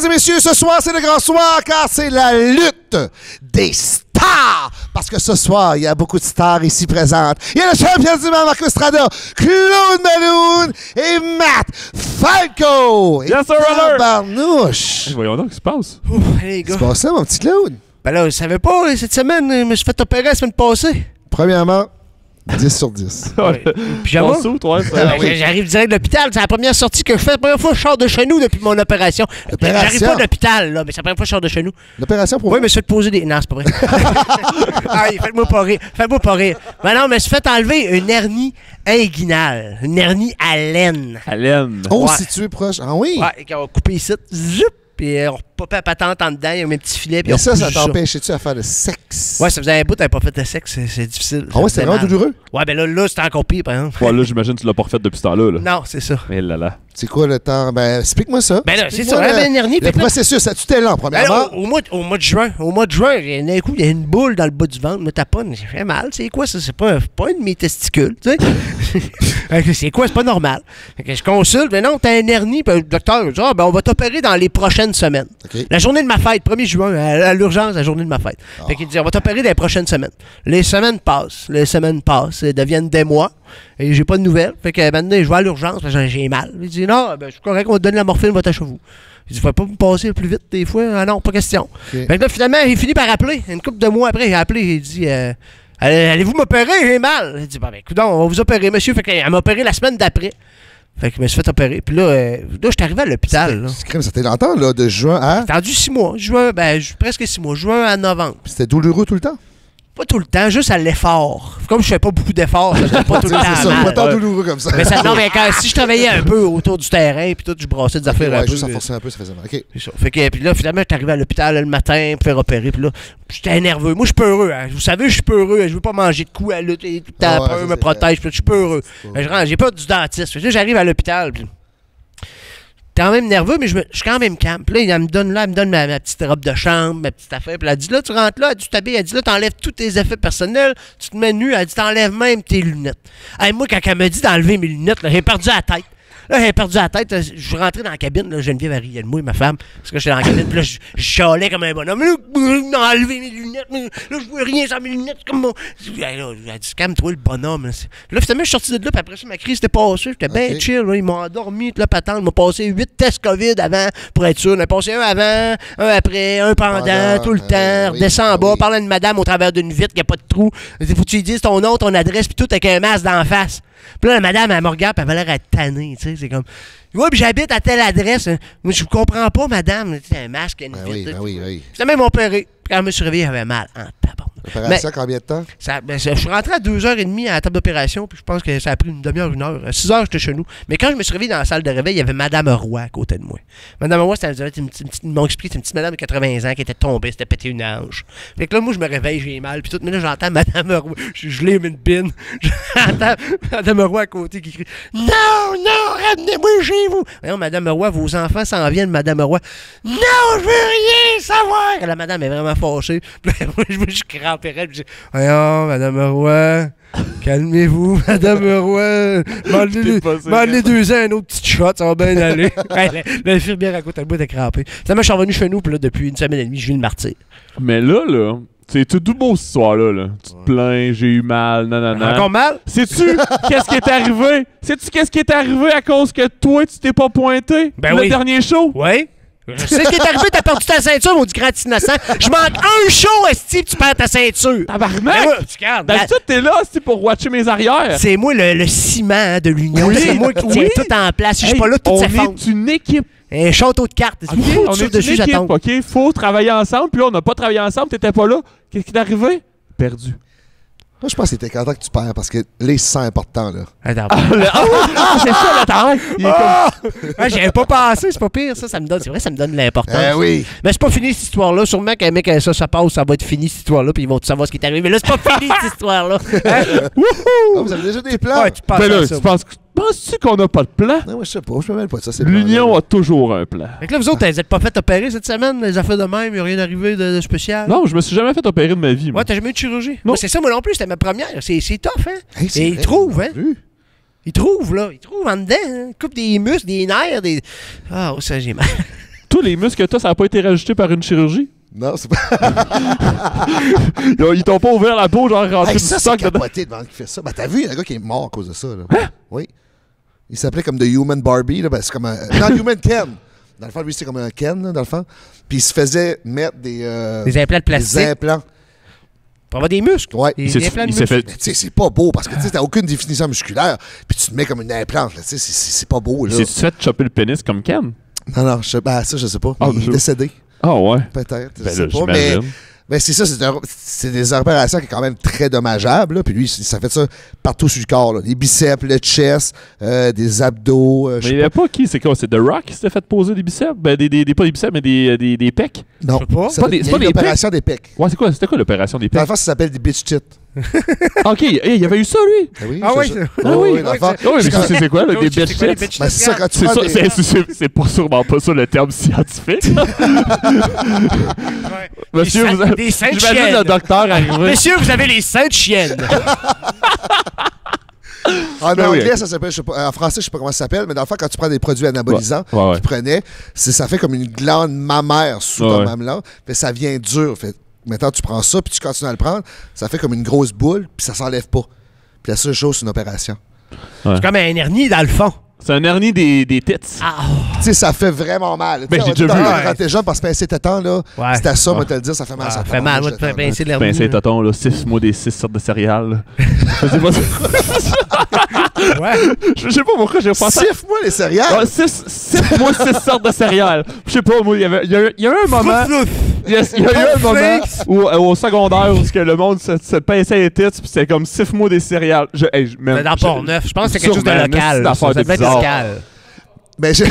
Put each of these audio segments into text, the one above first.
Mesdames et messieurs, ce soir, c'est le grand soir car c'est la lutte des stars. Parce que ce soir, il y a beaucoup de stars ici présentes. Il y a le champion du monde, Marco Strada, Claude Malone et Matt Falco. Yes, sir, brother. Barnouche. Voyons donc, qu'est-ce qui se passe? Hey, les gars. C'est pas ça, mon petit Claude? Ben là, je savais pas, cette semaine, je me suis fait opérer la semaine passée. Premièrement, 10 sur 10. Pyjama? J'arrive direct de l'hôpital. C'est la première sortie que je fais. La première fois que je sors de chez nous depuis mon opération. J'arrive pas de l'hôpital, là, mais c'est la première fois que je sors de chez nous. L'opération pour Oui, mais je me suis fait poser des... Non, c'est pas vrai. Faites-moi pas rire. Faites-moi pas rire. Ben non, mais je me suis fait enlever une hernie inguinale. Une hernie à laine. À laine. Oh, Ouais. situé proche. Ah oui? Ouais, et qu'on va couper ici. Zoup! Puis on repopait la patente en dedans. Il y a mes petits filets. Puis Mais on ça repousse t'empêchait-tu à faire le sexe? Ouais, ça faisait un bout, t'avais pas fait de sexe. C'est difficile. Ah ouais, c'était vraiment douloureux? Ouais, ben là, c'était encore pire, par exemple. Ouais, là, j'imagine que tu l'as pas refait depuis ce temps-là. Là. Non, c'est ça. Mais là. C'est quoi le temps? Ben, explique-moi ça. Ben là, c'est Explique-moi ça, ben, une hernie. le fait que là- processus, ça tu lent, Ben premièrement. là, au mois de juin, d'un coup, il y a une boule dans le bas du ventre, me taponne, j'ai fait mal. C'est quoi ça? C'est pas une de mes testicules, tu sais. C'est quoi? C'est pas normal. Fait que je consulte, mais non, t'as une hernie. Puis le docteur me dit, on va t'opérer dans les prochaines semaines. OK. La journée de ma fête, 1er juin, à l'urgence, la journée de ma fête. Fait qu'il dit, on va t'opérer dans les prochaines semaines. Les semaines passent, elles deviennent des mois. Et j'ai pas de nouvelles. Fait que maintenant, je vais à l'urgence, parce que j'ai mal. Il dit, non, ben, je suis correct, on va te donner la morphine, va t'acheter vous. Il dit, faut pas me passer plus vite des fois. Ah non, pas question. OK. Fait que là, finalement, il finit par appeler. Une couple de mois après, il a appelé, il dit, allez-vous m'opérer? J'ai mal. Il dit, ben, écoute, on va vous opérer, monsieur. Fait qu'elle m'a opéré la semaine d'après. Fait que je me suis fait opérer. Puis là, je suis arrivé à l'hôpital. Là. C'est crème, ça fait longtemps, là, de juin à... J'ai attendu 6 mois. Presque 6 mois. Juin à novembre. Puis c'était douloureux tout le temps? Pas tout le temps, juste à l'effort. Comme je fais pas beaucoup d'efforts, ça faisait pas tout le temps C'est ça, mal. pas tant douloureux comme ça. Mais non, mais si je travaillais un peu autour du terrain, puis tout, je brassais des affaires un Ouais, peu. juste en forçant un peu, ça faisait mal. OK. C'est ça. Fait que, puis là, finalement, je suis arrivé à l'hôpital le matin pour faire opérer, puis là, j'étais nerveux. Moi, je suis peureux. Hein. Vous savez, je suis peureux. Je veux pas manger de coups à lutter, tout le temps, Ouais, peur, ça, me c'est protège, puis je suis peureux. J'ai pas du dentiste. Fait que là, j'arrive à l'hôpital, puis quand même nerveux, mais je suis quand même calme. Puis là, elle me donne ma petite robe de chambre, ma petite affaire. Puis elle dit, là, tu rentres là, tu t'habilles. Elle dit, là, t'enlèves tous tes effets personnels, tu te mets nu. Elle dit, t'enlèves même tes lunettes. Hey, moi, quand elle me dit d'enlever mes lunettes, là, j'ai perdu la tête. Là, j'ai perdu la tête. Je suis rentré dans la cabine. Là, Geneviève a ri de moi et ma femme. Parce que j'étais dans la cabine. Puis là, je chialais comme un bonhomme. Là, enlever mes lunettes. Là, je vois rien sans mes lunettes. Comme mon... Elle a dit, calme-toi, le bonhomme. Là, finalement, je suis sorti de là. Puis après ça, ma crise était passée. J'étais bien chill. Là. Ils m'ont endormi. Toute la patente. Ils m'ont passé 8 tests COVID avant pour être sûr. On a passé un avant, un après, un pendant, tout le temps. Redescends en bas. Parlant de madame au travers d'une vitre. Il n'y a pas de trou. Il faut que tu lui dises ton nom, ton adresse. Puis tout avec un masque d'en face. Puis là, la madame, elle me regarde, puis elle avait l'air à être tannée, tu sais, c'est comme... Ouais, puis j'habite à telle adresse. Moi, je comprends pas, madame. Tu sais, un masque, une vitre. Oui. Finalement, ils m'ont opéré. Puis quand je me suis réveillé, j'avais mal en tabarnak. L'opération, combien de temps? Je suis rentré à 2h30 à la table d'opération, puis je pense que ça a pris une demi-heure, 1 heure. À 6h, j'étais chez nous. Mais quand je me suis réveillé dans la salle de réveil, il y avait Madame Roy à côté de moi. Madame Roy, ils m'ont expliqué, c'était une petite madame de 80 ans qui était tombée, c'était pété une hanche. Fait que là, moi, je me réveille, j'ai mal, puis tout. Mais là, j'entends Madame Roy, je l'ai mis une pine. J'entends Madame Roy à côté qui crie « Non, ramenez-moi chez vous! » Voyons, Madame Roy, vos enfants s'en viennent, Madame Roy. « Non, je veux rien savoir! » La madame est vraiment fâchée. Puis là, moi, je cramperais, puis je dis « Voyons, Madame Roy, calmez-vous, Madame Roy. Demande-les 2 ans, un autre petit shot, ça va bien aller. » L'infirmière à côté de moi était crampée. Finalement, je suis revenu chez nous, puis là, depuis 1 semaine et demie, je vis le martyr. Mais là, c'est tout beau cette histoire-là. Là. Tu te plains, j'ai eu mal, nanana. Encore mal? Sais-tu qu'est-ce qui est arrivé? Sais-tu qu'est-ce qui est arrivé à cause que toi, tu t'es pas pointé? Le dernier show? Oui. Je sais ce qui est arrivé, t'as perdu ta ceinture, maudit grand innocent. Je manque un show, esti, tu perds ta ceinture. Tabarnak! D'habitude, t'es là, esti, pour watcher mes arrières. C'est moi le ciment de l'union. Oui, C'est moi qui tiens tout en place. Si je suis pas là, tout s'effondre. On est une équipe. Un château de cartes. Okay, on est une équipe, OK? Faut travailler ensemble. Puis là, on n'a pas travaillé ensemble, t'étais pas là. Qu'est-ce qui t'est arrivé? Perdu. Moi, je pense que t'es content que tu perds parce que là, c'est important, là. C'est ça, le temps. J'avais pas pensé, c'est pas pire, ça me donne. C'est vrai, ça me donne l'importance. Oui. Mais c'est pas fini, cette histoire-là. Sûrement qu'un mec, ça passe, ça va être fini, cette histoire-là, puis ils vont tout savoir ce qui est arrivé. Mais là, c'est pas fini, cette histoire-là. Hein? Ah, vous avez déjà des plans? Ouais, tu penses Ben là, à ça. penses-tu qu'on n'a pas de plan? Non, moi, je sais pas. Je me mêle pas de ça. L'Union a toujours un plan. Fait que là, vous autres, vous êtes pas fait opérer cette semaine, les affaires de même, il n'y a rien arrivé de spécial? Non, je me suis jamais fait opérer de ma vie. Moi. Ouais, t'as jamais eu de chirurgie? Non. Moi, c'est ça, moi non plus, c'était ma première. C'est tough, hein? Hey, Et ils vrai, trouvent, hein? plus. Ils trouvent, là. Ils trouvent en dedans, hein? Ils coupent des muscles, des nerfs, des... Ah, oh, ça, j'ai mal. Toi, les muscles que t'as, ça n'a pas été rajouté par une chirurgie? Non, c'est pas... Ils t'ont pas ouvert la peau, genre rentré Hey, du ça, stock c'est dedans. capoté devant qui fait ça. Ben, t'as vu, il y a un gars qui est mort à cause de ça. Là. Hein? Oui. Il s'appelait comme The Human Barbie. Là. Ben, c'est comme un... Non, Human Ken. Dans le fond, lui, c'est comme un Ken, là, dans le fond. Puis il se faisait mettre des implants de plastique. Des implants. Pour avoir des muscles. Ouais. Des implants de il s'est muscles. fait... Tu sais, c'est pas beau parce que tu t'as aucune définition musculaire. Puis tu te mets comme une implante. Là, c'est pas beau. Là. Tu fait choper le pénis comme Ken? Non, ça, je sais pas. Il est décédé. Ah ouais? Peut-être. Je Ben sais là, pas. Mais j'imagine. ben c'est ça, c'est des opérations qui sont quand même très dommageables. Là. Puis lui, ça fait ça partout sur le corps. Là. Les biceps, le chest, des abdos. Mais il n'y avait pas qui? C'est quoi? C'est The Rock qui s'était fait poser des biceps? Ben, pas des biceps, mais des pecs? Non, Je sais pas. c'est pas des opérations des pecs. Ouais, c'était quoi l'opération des Dans le pecs? fond, ça s'appelle des bitch tits. OK, il y avait eu ça, lui? Oui, Ah oui, dans le fond. Oui, mais c'est quoi, là, des bitch tits? Ben, c'est ça, quand tu C'est prends ça, des... c'est pas sûrement pas ça le terme scientifique. Monsieur, Des seins de j'imagine chienne. le docteur arriver. Monsieur, vous avez les seins de chienne. En Ben oui, anglais, ok. ça s'appelle, je sais pas, en français, je sais pas comment ça s'appelle, mais dans le fond, quand tu prends des produits anabolisants, Ouais. tu prenais, ça fait comme une glande mammaire sous ton mamelon, fait ça vient dur. Fait, maintenant, tu prends ça, puis tu continues à le prendre, ça fait comme une grosse boule, puis ça s'enlève pas. Puis la seule chose, c'est une opération. C'est comme un hernie dans le fond. C'est un hernie des tits. Ah, Tu sais, ça fait vraiment mal. Ben, Tu sais, j'ai déjà on dit, vu. quand t'es jeune, parce que pincer tes temps, là, Ouais. c'était ça, Ouais. moi, te le dire, ça fait mal. ça fait mal. Moi, de faire pincer l'hernie. Ben, c'est tonton, là. 6 mois des 6 sortes de céréales. Je sais pas. Ouais. Je sais pas pourquoi j'ai pensé. Siffle-moi les céréales. 6 mois, 6 sortes de céréales. Je sais pas, moi, il y a eu un moment. Il y a eu un moment où, au secondaire où que le monde se pinçait les tits, puis c'était comme 6 mois des céréales. Mais dans Port-Neuf, je pense que c'est quelque chose de Sûrement, local. c'est Ça une affaire devait être bizarre. local. Mais je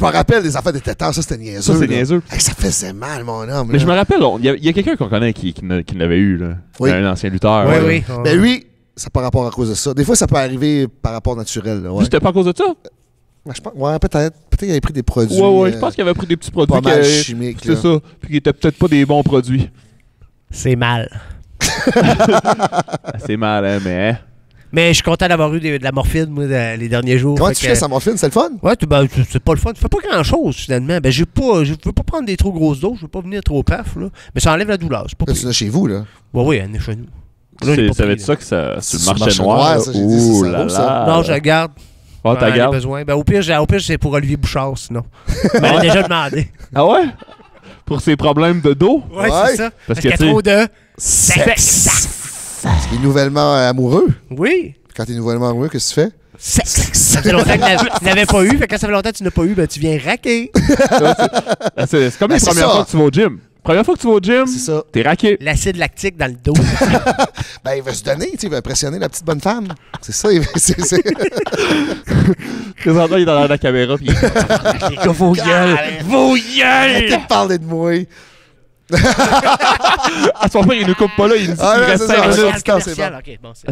me rappelle des affaires des tétans, ça c'était niaiseux. Ça, c'est là. niaiseux. Hey, ça faisait mal, mon homme. Mais là. je me rappelle, il y a quelqu'un qu'on connaît qui l'avait eu, là. Oui. Un ancien lutteur. Oui, là. oui. Mais lui, ça n'a pas rapport à cause de ça. Des fois, ça peut arriver par rapport naturel. Là, ouais. C'était pas à cause de ça? Ouais, je pense, ouais, peut-être. Peut-être qu'il avait pris des produits. Ouais, je pense qu'il avait pris des petits produits pas mal que- chimiques. C'est là. ça. Puis qui étaient peut-être pas des bons produits. C'est mal. C'est mal, hein, mais. Mais je suis content d'avoir eu de la morphine, moi, les derniers jours. Comment Fait tu que- fais ça, morphine? C'est le fun? Ouais, c'est pas le fun. Tu fais pas grand-chose, finalement. Ben, je veux pas prendre des trop grosses doses. Je veux pas venir trop paf, là. Mais ça enlève la douleur. C'est pas Là, pire. tu l'as chez vous, là. Ouais, oui, elle est chez nous. Là, il est pas Ça veut pris, dire là. ça que ça, sur Sur le marché noir. noir, ça, j'ai dit, c'est Ouh ça, là ça. là. Non, je la garde. Oh, Quand t'as j'en ai garde. besoin. Ben, au pire, c'est pour Olivier Bouchard, sinon. Il m'avait déjà demandé. Ah ouais? Pour ses problèmes de dos? Ouais, Ouais. c'est ça. Parce que, qu'il y a tu sais- trop de Sexe. Parce qu'il est nouvellement amoureux. Oui. Quand t'es nouvellement amoureux, qu'est-ce que tu fais? Sexe. Ça fait longtemps que tu n'avais pas eu. Fait que quand ça fait longtemps que tu n'as pas eu, ben, tu viens raquer. C'est comme Ben, les c'est premières ça. fois que tu vas au gym. Première fois que tu vas au gym, C'est ça. t'es raqué. L'acide lactique dans le dos. Ben, il veut se donner, tu sais, il veut impressionner la petite bonne femme. C'est ça, c'est... Présentement, il est dans la caméra. Puis les gars, vos gueules! Vos Arrêtez gueules! de parler de moi. À son père, il nous coupe pas là. Il nous dit Ah, qu'il ouais, reste c'est 5 ça. minutes. Commercial. OK, bon, c'est...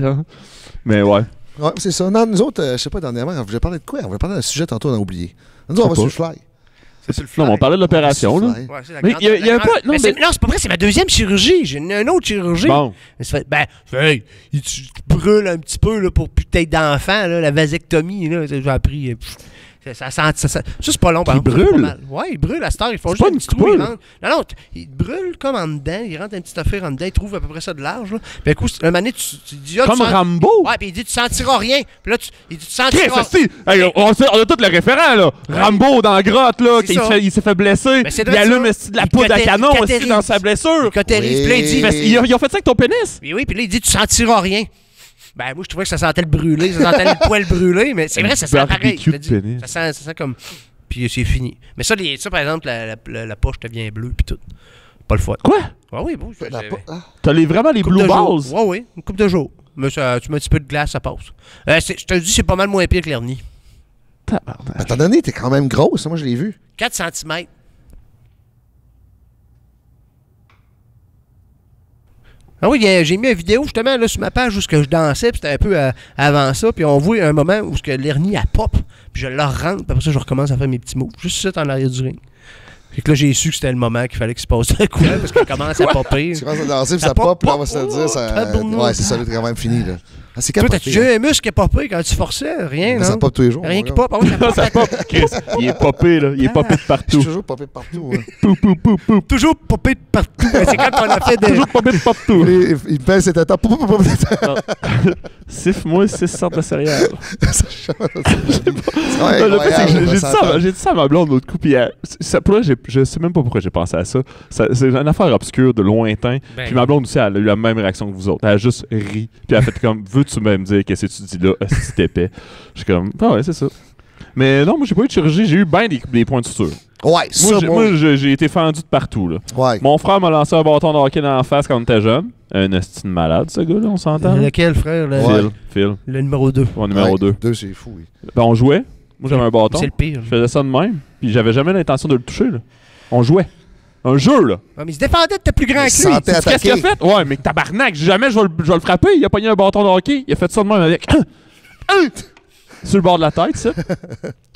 Mais ouais. Ouais, c'est ça. Non, nous autres, je sais pas, dernièrement, on voulait parler de quoi? On voulait parler d'un sujet tantôt, on a oublié. Nous autres, on va sur le fly. C'est sur le Non, mais on parlait de l'opération, là. Fly. Ouais, c'est la Mais grande- il y avait la pas- grande- non, Mais mais- non, c'est pas vrai, c'est ma deuxième chirurgie. J'ai une autre chirurgie. Bon. Mais ça fait, hey, tu brûles un petit peu là, pour plus peut-être d'enfants, là, la vasectomie, là, j'ai appris. Ça, c'est pas long, par Il exemple, ça fait brûle? pas mal. Ouais, il brûle à cette heure. Ils font C'est juste pas un une petit trou. coupole. Non, il brûle comme en dedans. Il rentre un petit affaire en dedans. Il trouve à peu près ça de large. Là. Puis, un coup, un moment donné, tu dis. Ah, Comme tu sens- Rambo? Ouais, puis il dit, tu sentiras rien. Puis là, il dit, tu Chris, sentiras. esti! Hey, on a tout le référent, là. Rambo dans la grotte, là, C'est qu'il ça. il s'est fait blesser. Mais c'est Il vrai, allume ça. esti, de la Il poudre à cautérise- canon il esti, cautérise. dans sa blessure. Il cautérise. Puis là, il dit. Mais ils ont fait ça avec ton pénis? Oui, puis là, il dit, tu sentiras rien. Ben, moi, je trouvais que ça sentait le brûlé. Ça sentait le poil brûlé. Mais c'est vrai, ça sent pareil. Barbecue Je te de dis. pénis. Ça sent comme. Puis c'est fini. Mais ça, par exemple, la poche devient bleue, puis tout. Pas le fun. Quoi? Ah oui, bon. T'as vraiment les blue balls? Oui, oui, une coupe de jours. Mais ça, tu mets un petit peu de glace, ça passe. Je te le dis, c'est pas mal moins pire que l'hernie. Tabarnak. Étant donné, t'es quand même grosse, moi je l'ai vu. 4 cm. Ah oui, j'ai mis une vidéo justement là, sur ma page où je dansais, puis c'était un peu avant ça, puis on voit un moment où l'hernie elle pop, puis je la rentre, puis après ça je recommence à faire mes petits moves, juste ça en arrière du ring. Fait que là j'ai su que c'était le moment qu'il fallait qu'il se passe un coup, parce qu'elle commence à popper. Tu commences à danser, puis Ça ça pop, pop, puis là, on va pop, se le dire, ça... tabarnak. Ouais, c'est ça, là, t'es quand même fini, là. Ah, c'est Toi, capoté. t'as-tu déjà un muscle qui est popé quand tu forçais? Rien, non? Ça pop tous les jours. Rien qui pop. pop. Ah oui, Ça pop, Chris. Il est popé, là. Il est popé de Je partout. suis toujours popé de partout. Hein. Pou, pou, pou, pou. Toujours popé de partout. C'est quand on a fait des... Toujours popé de partout. Il pèse ses tétons. Siffle-moi 6 sortes de céréales. Ça chante. C'est Le fait, c'est que incroyable. j'ai dit ça à ma blonde l'autre coup, puis pour là, je sais même pas pourquoi j'ai pensé à ça. C'est une affaire obscure, de lointain. Ben Puis ma blonde aussi, elle a eu la même réaction que vous autres. Elle a juste ri. Puis elle a fait comme, veux-tu même dire qu'est-ce que tu dis là, si t'épais? Je suis comme, ah ouais, c'est ça. Mais non, moi, j'ai pas eu de chirurgie, j'ai eu bien des points de suture. Ouais, ça, Moi, j'ai été fendu de partout, là. Ouais. Mon frère m'a lancé un bâton de hockey dans la face quand on était jeune. Un esti de malade, ce gars-là, on s'entend? Lequel, frère? Phil. Le numéro 2. Mon numéro 2. 2, c'est fou, oui. Ben, on jouait. Moi, j'avais un bâton. C'est le pire. Je faisais ça de même. Puis j'avais jamais l'intention de le toucher, là. On jouait. Un jeu, là. Ah, mais il se défendait de plus grand que lui. Santé Qu'est-ce qu'il a fait? Ouais, mais tabarnak, jamais je vais le frapper. Il a pogné un bâton de hockey. Il a fait ça de même avec. Sur le bord de la tête, ça.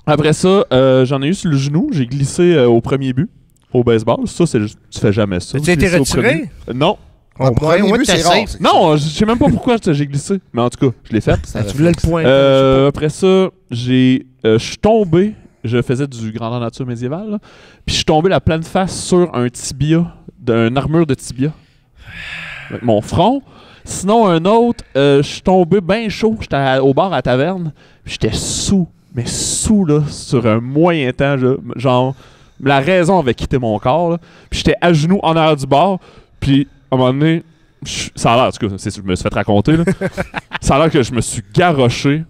Après ça, j'en ai eu sur le genou. J'ai glissé au premier but, au baseball. Ça, c'est juste. Tu fais jamais ça. Tu as été Glisser au retiré? premier. Non. Au premier but, c'est rare. Non, je sais même pas pourquoi j'ai glissé. Mais en tout cas, je l'ai fait. Tu voulais le point. Après ça, je suis tombé. Je faisais du grandeur nature médiévale. Là. Puis je suis tombé la pleine face sur un tibia, une armure de tibia. Avec mon front. Sinon, un autre, je suis tombé bien chaud. J'étais au bar à la taverne. J'étais sous. Mais sous, là, sur un moyen temps. Là, genre, la raison avait quitté mon corps. Là. Puis j'étais à genoux en arrière du bar. Puis, à un moment donné, ça a l'air, en tout cas, je me suis fait raconter. Là. Ça a l'air que je me suis garoché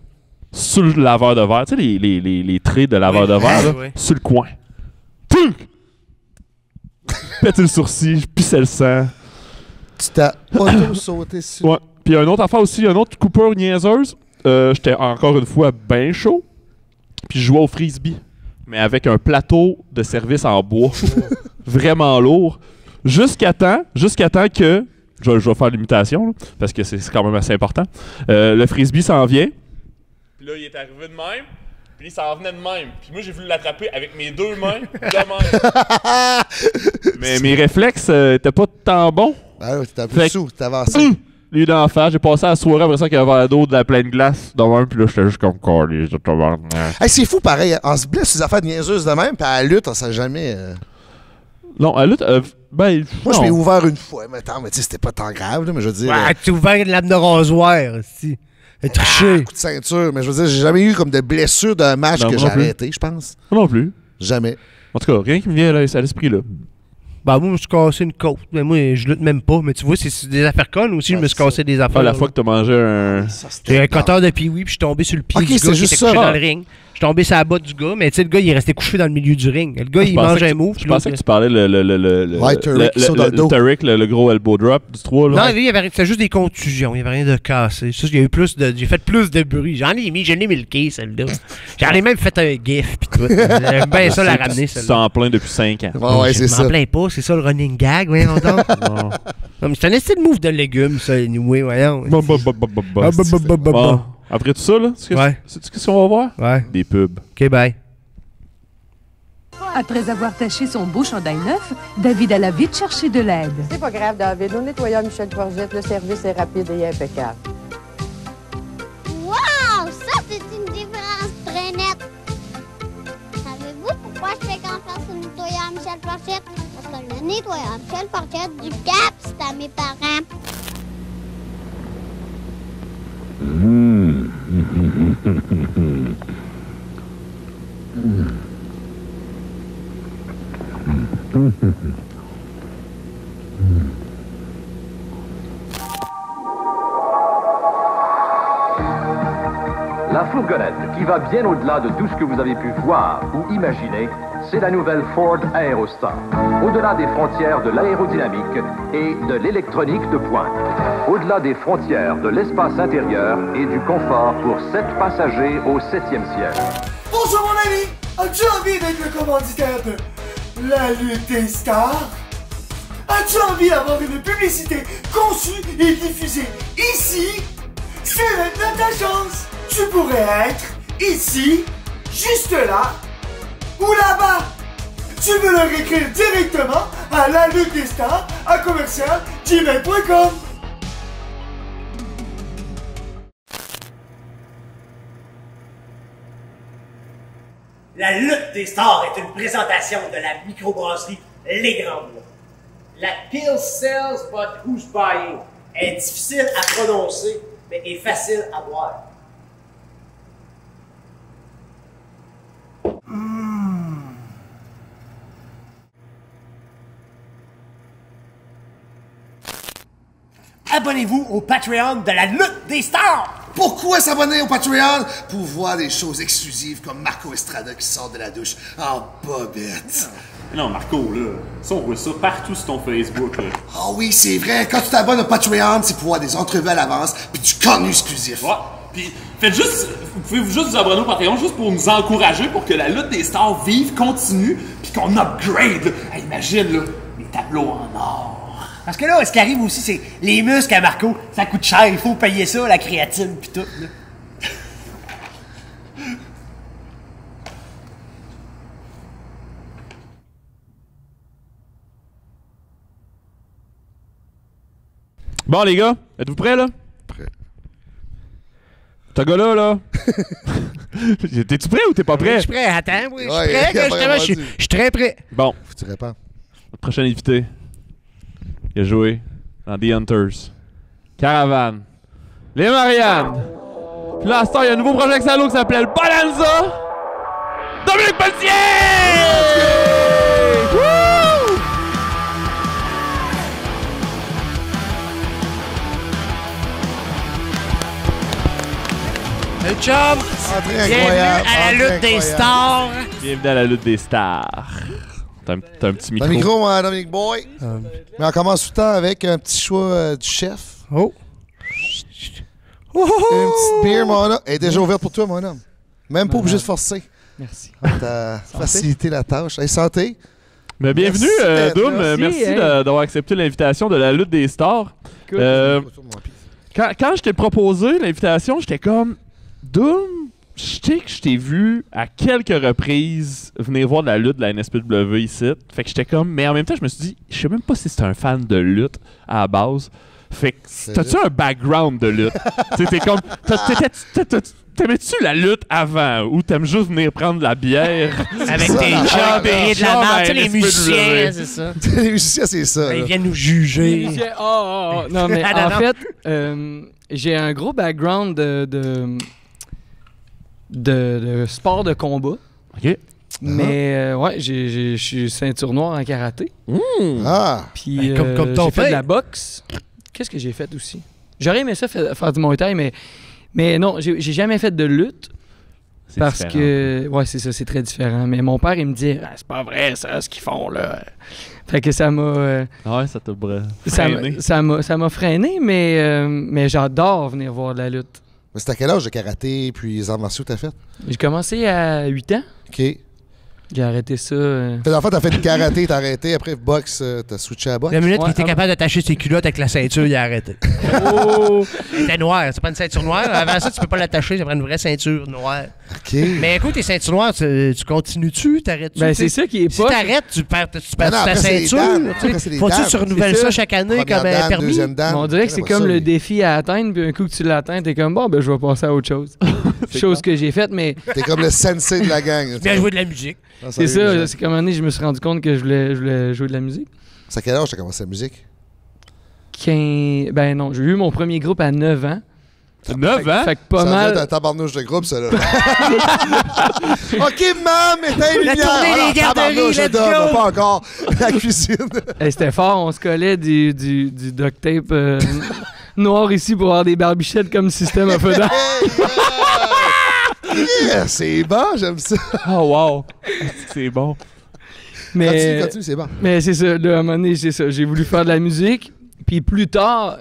sur le laveur de verre. Tu sais, les traits de laveur de verre, là, sur le coin. Pété le sourcil, je pissais le sang. Tu t'as auto-sauté sur. Ouais. Puis une autre affaire aussi, une autre coupure niaiseuse. J'étais encore une fois bien chaud. Puis je jouais au frisbee. Mais avec un plateau de service en bois. Vraiment lourd. Jusqu'à temps que. Je vais faire l'imitation, là, parce que c'est quand même assez important. Le frisbee s'en vient. Puis là, il est arrivé de même. Puis il s'en venait de même. Puis moi, j'ai voulu l'attraper avec mes deux mains de même. Mais mes réflexes étaient pas tant bons. Ah oui, t'étais un peu sous, t'es avancé. Lui d'en face, j'ai passé la soirée après ça qu'il y avait un verre d'eau de la pleine glace de même. Puis là, j'étais juste comme calé. Hey, c'est fou, pareil. On se blesse sur des affaires niaiseuses de même, puis à la lutte, on sait jamais. Non, à la lutte, ben. Moi, non. je m'ai ouvert une fois. Mais attends, mais tu sais, c'était pas tant grave, là, mais je veux dire. Ouais, tu as ouvert une lame de rasoir, aussi. Triché. Coup de ceinture, mais je veux dire, j'ai jamais eu comme de blessure d'un match Non, que moi j'ai non plus. arrêté, je pense. Moi non plus. Jamais. En tout cas, rien qui me vient là, à l'esprit, là. Bah, moi, je me suis cassé une côte. Mais moi, je lutte même pas. Mais tu vois, c'est des affaires connes aussi. Je me suis cassé des affaires. Ah, la fois que t'as mangé un. J'ai un cutter de pee-wee, puis je suis tombé sur le pied Ok, du c'est gars qui juste était ça. couché dans le ring. Je suis tombé sur la botte du gars, mais tu sais, le gars, il est resté couché dans le milieu du ring. Le gars, il mange un move. Je pensais que tu parlais le Ouais, Turrick qui saute dans le dos. Turrick, le gros elbow drop du 3. Là. Non, lui, c'était juste des contusions. Il n'y avait rien de cassé. Ça, il y a eu j'ai fait plus de bruit. J'en ai mis, je l'ai milqué, celle-là. J'en ai même fait un gif, pis tout. J'aime bien ça la ramener, Tu celle-là. t'en plains depuis 5 ans. Ouais, c'est Je ça. m'en plains pas, c'est ça le running gag, voyons donc. Non. Non, mais c'est un essai de move de légumes, ça, anyway, voyons. Bon, après tout ça, là, sais-tu qu'est-ce qu'on va voir? Ouais. Des pubs. Ok, bye. Après avoir taché son beau chandail neuf, David alla vite chercher de l'aide. C'est pas grave, David. Au nettoyeur Michel Forgette, le service est rapide et impeccable. Wow! Ça, c'est une différence très nette. Savez-vous pourquoi je fais confiance au nettoyeur Michel Forgette? Parce que le nettoyeur Michel Forgette du Cap, c'est à mes parents. La fourgonnette, qui va bien au-delà de tout ce que vous avez pu voir ou imaginer, c'est la nouvelle Ford Aerostar. Au-delà des frontières de l'aérodynamique et de l'électronique de pointe. Au-delà des frontières de l'espace intérieur et du confort pour 7 passagers au 7e siège. Bonjour mon ami! As-tu envie d'être le commanditaire de la lutte des stars? As-tu envie d'avoir une publicité conçue et diffusée ici? C'est maintenant ta chance! Tu pourrais être ici, juste là, ou là-bas. Tu veux leur écrire directement à la lutte des stars à commercial gmail.com. La lutte des stars est une présentation de la microbrasserie Les Grands Bois. La pill sells, but who's buying est difficile à prononcer, mais est facile à boire. Abonnez-vous au Patreon de la lutte des stars! Pourquoi s'abonner au Patreon? Pour voir des choses exclusives comme Marco Estrada qui sort de la douche en bobette. Non, Marco, là, ça, on voit ça partout sur ton Facebook, là. Ah oui, c'est vrai. Quand tu t'abonnes au Patreon, c'est pour voir des entrevues à l'avance puis du contenu exclusif. Ouais. Puis, vous pouvez juste vous abonner au Patreon juste pour nous encourager pour que la lutte des stars vive, continue, puis qu'on upgrade, là. Hey, imagine, là, les tableaux en or. Parce que là, ce qui arrive aussi, c'est les muscles à Marco, ça coûte cher, il faut payer ça, la créatine pis tout, là. Bon, les gars, êtes-vous prêts, là? Prêt. Ce gars-là, t'es-tu prêt ou t'es pas prêt? Je suis prêt, attends, oui, je suis Ouais, prêt, il a justement, vraiment je dit. suis très prêt. Bon, Faut que tu réponds. notre prochain invité, il a joué dans The Hunters, Caravane, Les Mariannes. Puis là, à ce temps, il y a un nouveau projet avec Salo qui s'appelle Bonanza. Dominique Pelletier! Wouh! Le chum, Entrée bienvenue incroyable. à la entrée lutte des incroyable. stars. Bienvenue à la lutte des stars. T'as un petit micro. Un micro, mon Dominique Boy. Mais on commence tout le temps avec un petit choix du chef. Oh. Une petite bière, mon homme. Elle est déjà ouverte pour toi, mon homme. Même pas obligé de forcer. Merci. T'as facilité la tâche. Hey, santé. Mais bienvenue, Merci, Doom. merci, Merci hey. d'avoir accepté l'invitation de la lutte des stars. Écoute, Quand je t'ai proposé l'invitation, j'étais comme Doom, je sais que je t'ai vu à quelques reprises venir voir de la lutte de la NSPW ici. Fait que j'étais comme, mais en même temps, je me suis dit, je sais même pas si c'est un fan de lutte à la base. Fait que t'as-tu un background de lutte? T'es comme, t'aimais-tu la lutte avant ou t'aimes juste venir prendre de la bière? Avec ça, des la chums, bière, payer de la chums merde, à tu sais, les NSPW. musiciens, c'est ça. Les musiciens, c'est ça. Ils là. viennent nous juger. Non, mais Ah, non, en non. fait, j'ai un gros background de sport de combat. OK. Mais ouais, je suis ceinture noire en karaté. Ah! Puis Comme ton j'ai fait père. de la boxe. Qu'est-ce que j'ai fait aussi? J'aurais aimé ça faire du Muay Thai, mais non, j'ai jamais fait de lutte. C'est Parce différent. que, ouais, c'est ça, c'est très différent. Mais mon père, il me dit, ah, c'est pas vrai, ça, ce qu'ils font, là. Fait que ça m'a. Ouais, ça t'a freiné. Ça m'a freiné, mais j'adore venir voir de la lutte. Mais c'était à quel âge de karaté puis les arts martiaux t'as fait? J'ai commencé à 8 ans. OK. J'ai arrêté ça. En fait, t'as fait du karaté, t'as arrêté. Après, boxe, t'as switché à la boxe. La minute Ouais, qu'il était ah. capable d'attacher ses culottes avec la ceinture, il a arrêté. Oh! Elle était noire, c'est pas une ceinture noire. Avant ça, tu peux pas l'attacher, ça prend une vraie ceinture noire. OK. Mais écoute, tes ceintures noires, tu continues-tu? T'arrêtes-tu? Ben, tu sais? c'est ça qui est Si pas. t'arrêtes, tu perds Ben ta non, après, c'est les ceinture. dames. tu sais. Après, c'est les Faut-tu dames. que tu renouvelles C'est ça ça. chaque année Première comme un dame, permis? deuxième dame. On dirait que c'est Après comme ça, le les- défi à atteindre, puis un coup que tu l'atteins, t'es comme bon, ben je vais passer à autre chose. Chose que j'ai faite, mais T'es comme le sensei de la gang. Bien jouer de la musique. Ah, c'est sérieux, ça, c'est comme un moment donné, je me suis rendu compte que je voulais jouer de la musique. C'est à quel âge t'as commencé la musique? Ben non, j'ai eu mon premier groupe à 9 ans. 9 ans? Fait que pas Ça doit être mal. un tabarnouche de groupe, ça, là. OK, maman, éteins les La lumières. tournée des Alors, garderies, tabarnouche, let's d'homme, go. pas encore. La cuisine. Hey, c'était fort, on se collait du duct tape noir ici pour avoir des barbichettes comme système à feu d'art. Yeah, c'est bon, j'aime ça. Oh, wow. C'est bon. Mais, Continue, c'est bon. mais c'est ça, là, à un moment donné, c'est ça. J'ai voulu faire de la musique, puis plus tard,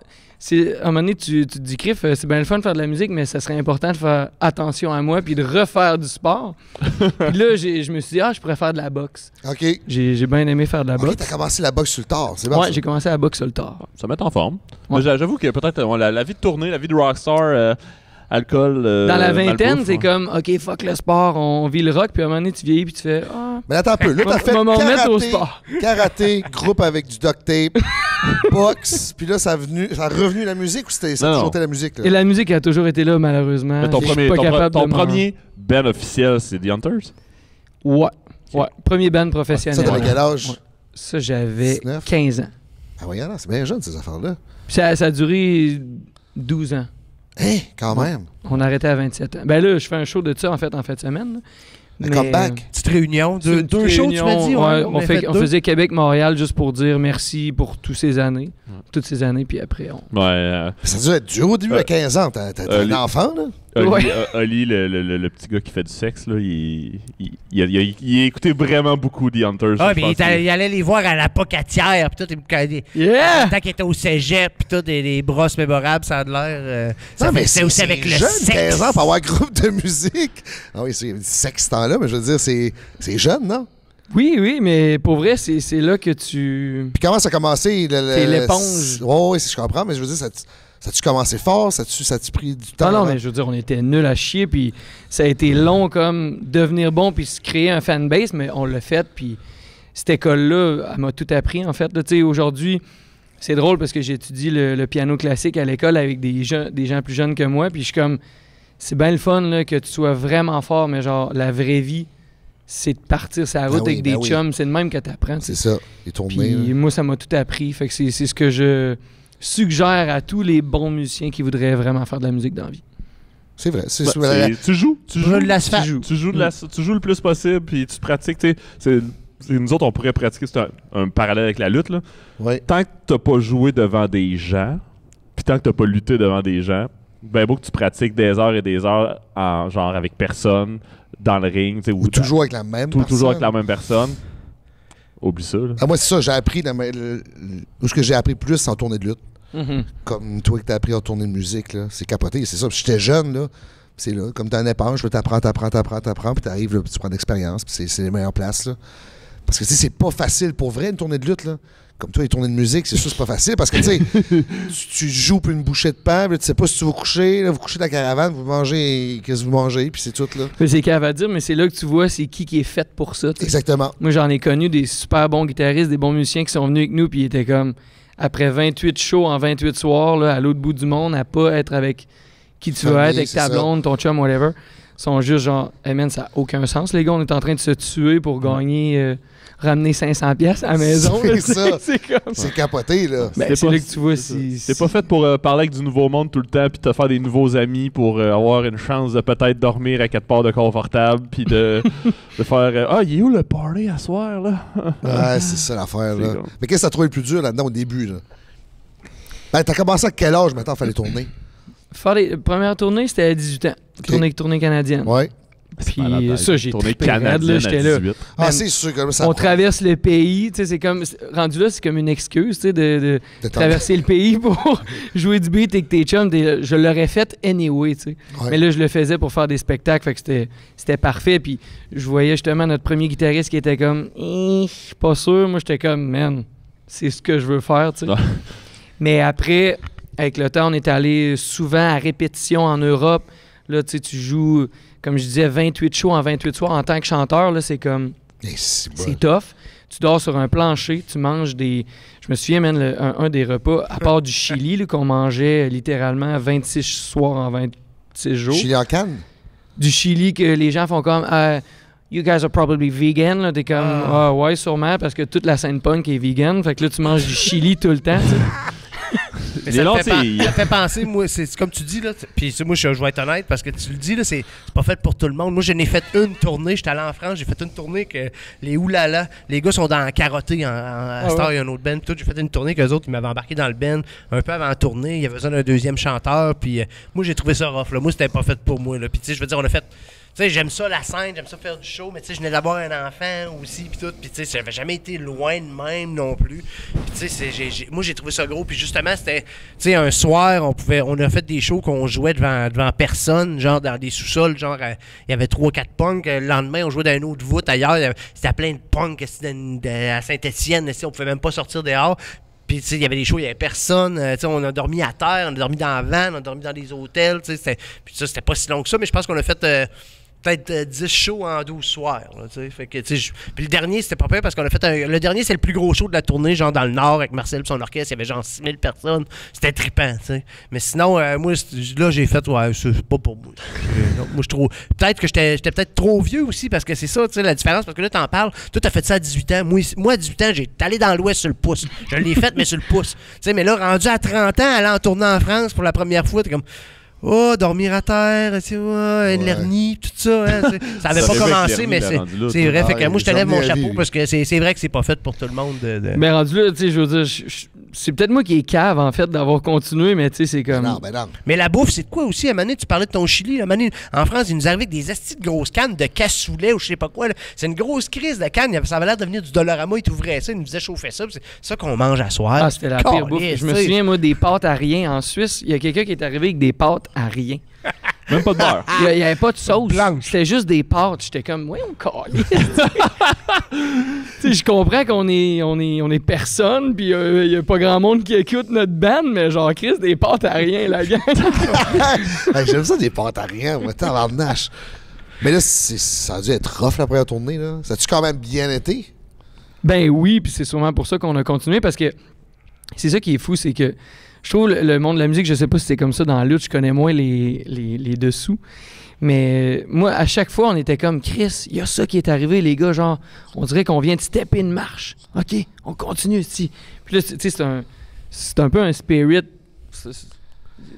à un moment donné, tu te dis, Criff, c'est bien le fun de faire de la musique, mais ça serait important de faire attention à moi, puis de refaire du sport. Puis là, je me suis dit, je pourrais faire de la boxe. OK. J'ai bien aimé faire de la OK, boxe. t'as commencé la boxe sur le tard. C'est bon. Ouais, ça. j'ai commencé à la boxe sur le tard. Ça met en forme. Ouais. Mais j'avoue que peut-être la vie de tournée, la vie de rockstar, alcool. Dans la vingtaine, malbouffe, c'est ouais. comme, OK, fuck le sport, on vit le rock, puis à un moment donné, tu vieillis, puis tu fais, Mais attends un peu. Là, t'as fait Maman, mettre au karaté, sport. karaté, groupe avec du duct tape, boxe. Puis là, ça a revenu la musique ou ça a Non, toujours non. été la musique? Là? Et la musique a toujours été là, malheureusement. Mais ton Je suis premier, pas ton capable de m'en- premier band officiel, c'est The Hunters? Ouais. Premier band professionnel. Ça, t'avais quel âge? Ouais. Ça, j'avais 19? 15 ans. Ah oui, c'est bien jeune, ces affaires-là. Puis ça a duré 12 ans. Hein, quand même. On arrêtait à 27 ans. Ben là, je fais un show de ça, en fin de semaine. Un comeback. Petite réunion. Deux shows, tu m'as dit? On faisait Québec-Montréal juste pour dire merci pour toutes ces années, puis après, Ça a dû être dur au début, à 15 ans. T'as un enfant, là? Oli, le petit gars qui fait du sexe, là, il a écouté vraiment beaucoup The Hunters. Ah, mais il allait les voir à la pocatière, pis tout. Tant qu'il était au cégep, pis tout, des brosses mémorables, ça a de l'air. Non, mais c'est aussi avec le jeune, sexe. 15 ans, pour avoir un groupe de musique. Ah oui, c'est du sexe ce temps-là, mais je veux dire, c'est jeune, non? Oui, mais pour vrai, c'est là que tu... Puis comment ça a commencé? T'es l'éponge. Oui, je comprends, mais je veux dire, ça a-tu commencé fort? Ça a-tu pris du temps? Non, mais je veux dire, on était nuls à chier, puis ça a été long comme devenir bon, puis se créer un fanbase, mais on l'a fait, puis cette école-là, elle m'a tout appris, en fait. Tu sais, aujourd'hui, c'est drôle parce que j'étudie le piano classique à l'école avec des gens plus jeunes que moi, puis je suis comme, c'est bien le fun là, que tu sois vraiment fort, mais genre, la vraie vie, c'est de partir sur la route avec des chums, c'est de même que tu apprends. C'est ça, les tournées. Puis moi, ça m'a tout appris, fait que c'est ce que je suggère à tous les bons musiciens qui voudraient vraiment faire de la musique dans la vie. C'est vrai. Tu joues de l'asphalte. Tu joues le plus possible, puis tu pratiques. Nous autres, on pourrait pratiquer, c'est un parallèle avec la lutte. Là. Ouais. Tant que tu n'as pas joué devant des gens, puis tant que tu n'as pas lutté devant des gens, ben beau que tu pratiques des heures et des heures genre avec personne, dans le ring. Ou toujours avec la même personne. Toujours avec la même personne. Oublie ça. Là. Ah, moi, c'est ça. J'ai appris. Ce que j'ai appris plus, c'est en tournée de lutte. Mm-hmm. Comme toi que t'as appris en tournée de musique, là. C'est capoté, c'est ça. J'étais jeune, là. C'est là. Comme t'es un éponge, tu t'apprends, puis t'arrives, là, puis tu prends de l'expérience, puis c'est les meilleures places, là. Parce que, tu sais, c'est pas facile pour vrai, une tournée de lutte, là. Comme toi, les tournées de musique, c'est sûr, c'est pas facile. Parce que, tu sais, tu joues pour une bouchée de pain, puis tu sais pas si tu vas coucher, là, vous couchez de la caravane, vous mangez, qu'est-ce que vous mangez, puis c'est tout, là. C'est cave à dire, mais c'est là que tu vois c'est qui est fait pour ça. T'sais. Exactement. Moi, j'en ai connu des super bons guitaristes, des bons musiciens qui sont venus avec nous, puis ils étaient comme, après 28 shows en 28 soirs, là, à l'autre bout du monde, à pas être avec qui tu veux être, avec ta blonde, ton chum, whatever, sont juste genre, hey man, ça n'a aucun sens, les gars, on est en train de se tuer pour gagner, ramener 500$ à la maison. C'est ça. comme... C'est capoté, là. Ben, c'est là que tu vois si... C'est pas fait pour parler avec du nouveau monde tout le temps, puis te faire des nouveaux amis pour avoir une chance de peut-être dormir à quelque part de confortable, puis de faire ah, il est où le party à soir, là? Ouais, c'est ça l'affaire, là. Mais qu'est-ce que t'as trouvé le plus dur là-dedans au début, là? Ben, t'as commencé à quel âge maintenant, fallait tourner? Première tournée, c'était à 18 ans. Tournée canadienne. Ouais. Puis ça, j'ai tourné canadienne, j'étais là. Ah, c'est sûr que ça. On traverse le pays, tu sais, c'est comme rendu là, c'est comme une excuse, tu sais, de traverser le pays pour jouer du beat avec tes chums. Je l'aurais fait anyway, tu sais. Ouais. Mais là, je le faisais pour faire des spectacles, fait que c'était parfait. Puis je voyais justement notre premier guitariste qui était comme, je suis pas sûr. Moi, j'étais comme, man, c'est ce que je veux faire, tu sais. Mais après, avec le temps, on est allé souvent à répétition en Europe. Là, tu sais, tu joues, comme je disais, 28 shows en 28 soirs. En tant que chanteur, là, c'est comme... C'est tough. Tu dors sur un plancher, tu manges des... Je me souviens, man, un des repas, à part du chili, là, qu'on mangeait littéralement 26 soirs en 26 jours. Chili en canne? Du chili que les gens font comme... You guys are probably vegan. Là, t'es comme, ouais, sûrement, parce que toute la scène punk est vegan. Fait que là, tu manges du chili tout le temps, tu sais. Mais ça me fait penser, moi, c'est comme tu dis, là. Puis moi, je vais être honnête parce que tu le dis, là, c'est pas fait pour tout le monde. Moi, je n'ai fait une tournée. J'étais allé en France, j'ai fait une tournée que les oulala, les gars sont dans carotté à Star, il y a un autre band. J'ai fait une tournée qu'eux autres, ils m'avaient embarqué dans le band un peu avant la tournée. Il y avait besoin d'un deuxième chanteur. Puis moi, j'ai trouvé ça rough, là. Moi, c'était pas fait pour moi, là. Puis tu sais, je veux dire, on a fait. Tu sais, j'aime ça la scène, j'aime ça faire du show, mais tu sais, je venais d'avoir un enfant aussi, puis tout, puis tu sais, j'avais jamais été loin de même non plus. Puis tu sais, moi j'ai trouvé ça gros, puis justement, c'était, tu sais, un soir, on a fait des shows qu'on jouait devant personne, genre dans des sous-sols, genre, il y avait 3-4 punks, le lendemain, on jouait dans une autre voûte ailleurs, c'était plein de punks à Saint-Étienne, on pouvait même pas sortir dehors. Puis, tu sais, il y avait des shows, il n'y avait personne. Tu sais, on a dormi à terre, on a dormi dans la van, on a dormi dans des hôtels, tu sais. Puis ça, c'était pas si long que ça, mais je pense qu'on a fait peut-être 10 shows en 12 soirs. Là, fait que, puis le dernier, c'était pas pire parce qu'on a fait le dernier, c'est le plus gros show de la tournée, genre dans le Nord, avec Marcel et son orchestre. Il y avait genre 6000 personnes. C'était trippant, t'sais. Mais sinon, moi, là, j'ai fait, ouais, c'est pas pour moi. Donc, moi, je trouve. Peut-être que j'étais peut-être trop vieux aussi parce que c'est ça, la différence. Parce que là, t'en parles. Toi, t'as fait ça à 18 ans. Moi, à 18 ans, j'ai allé dans l'Ouest sur le pouce. Je l'ai fait, mais sur le pouce. T'sais, mais là, rendu à 30 ans, aller en tournée en France pour la première fois, t'es comme. Oh, dormir à terre, une hernie, tout ça. Hein, ça avait pas commencé, mais c'est vrai. Fait que moi, je te lève mon chapeau parce que c'est vrai que c'est pas fait pour tout le monde. Mais rendu là, tu sais, je veux dire, c'est peut-être moi qui est cave, en fait, d'avoir continué, mais tu sais, c'est comme. Non. Mais la bouffe, c'est de quoi aussi? À un moment donné, tu parlais de ton Chili. À un moment donné, en France, ils nous arrivaient avec des astis de grosses cannes de cassoulet ou je sais pas quoi. C'est une grosse crise de canne. Ça avait l'air de venir du Dollarama. Ils t'ouvraient ça, ils nous faisaient chauffer ça. C'est ça qu'on mange à soir. Ah, c'était la pire bouffe. Je me souviens, moi, des pâtes à rien en Suisse. Il y a quelqu'un qui est arrivé avec des pâtes à rien. Même pas de beurre. Il n'y avait pas de sauce. C'était juste des pâtes. J'étais comme, ouais, on calisse. Je comprends qu'on est personne, puis il n'y a pas grand monde qui écoute notre band, mais genre, Chris, des pâtes à rien, la gang. J'aime ça, des pâtes à rien, moi, tabarnache. Mais là, ça a dû être rough la première tournée, là. Ça a-tu quand même bien été? Ben oui, puis c'est sûrement pour ça qu'on a continué, parce que c'est ça qui est fou, c'est que je trouve le monde de la musique, je sais pas si c'est comme ça dans la lutte, je connais moins les dessous. Mais moi, à chaque fois, on était comme, Chris, il y a ça qui est arrivé, les gars, genre, on dirait qu'on vient de stepper une marche. OK, on continue ici. Puis là, tu sais, c'est un peu un spirit.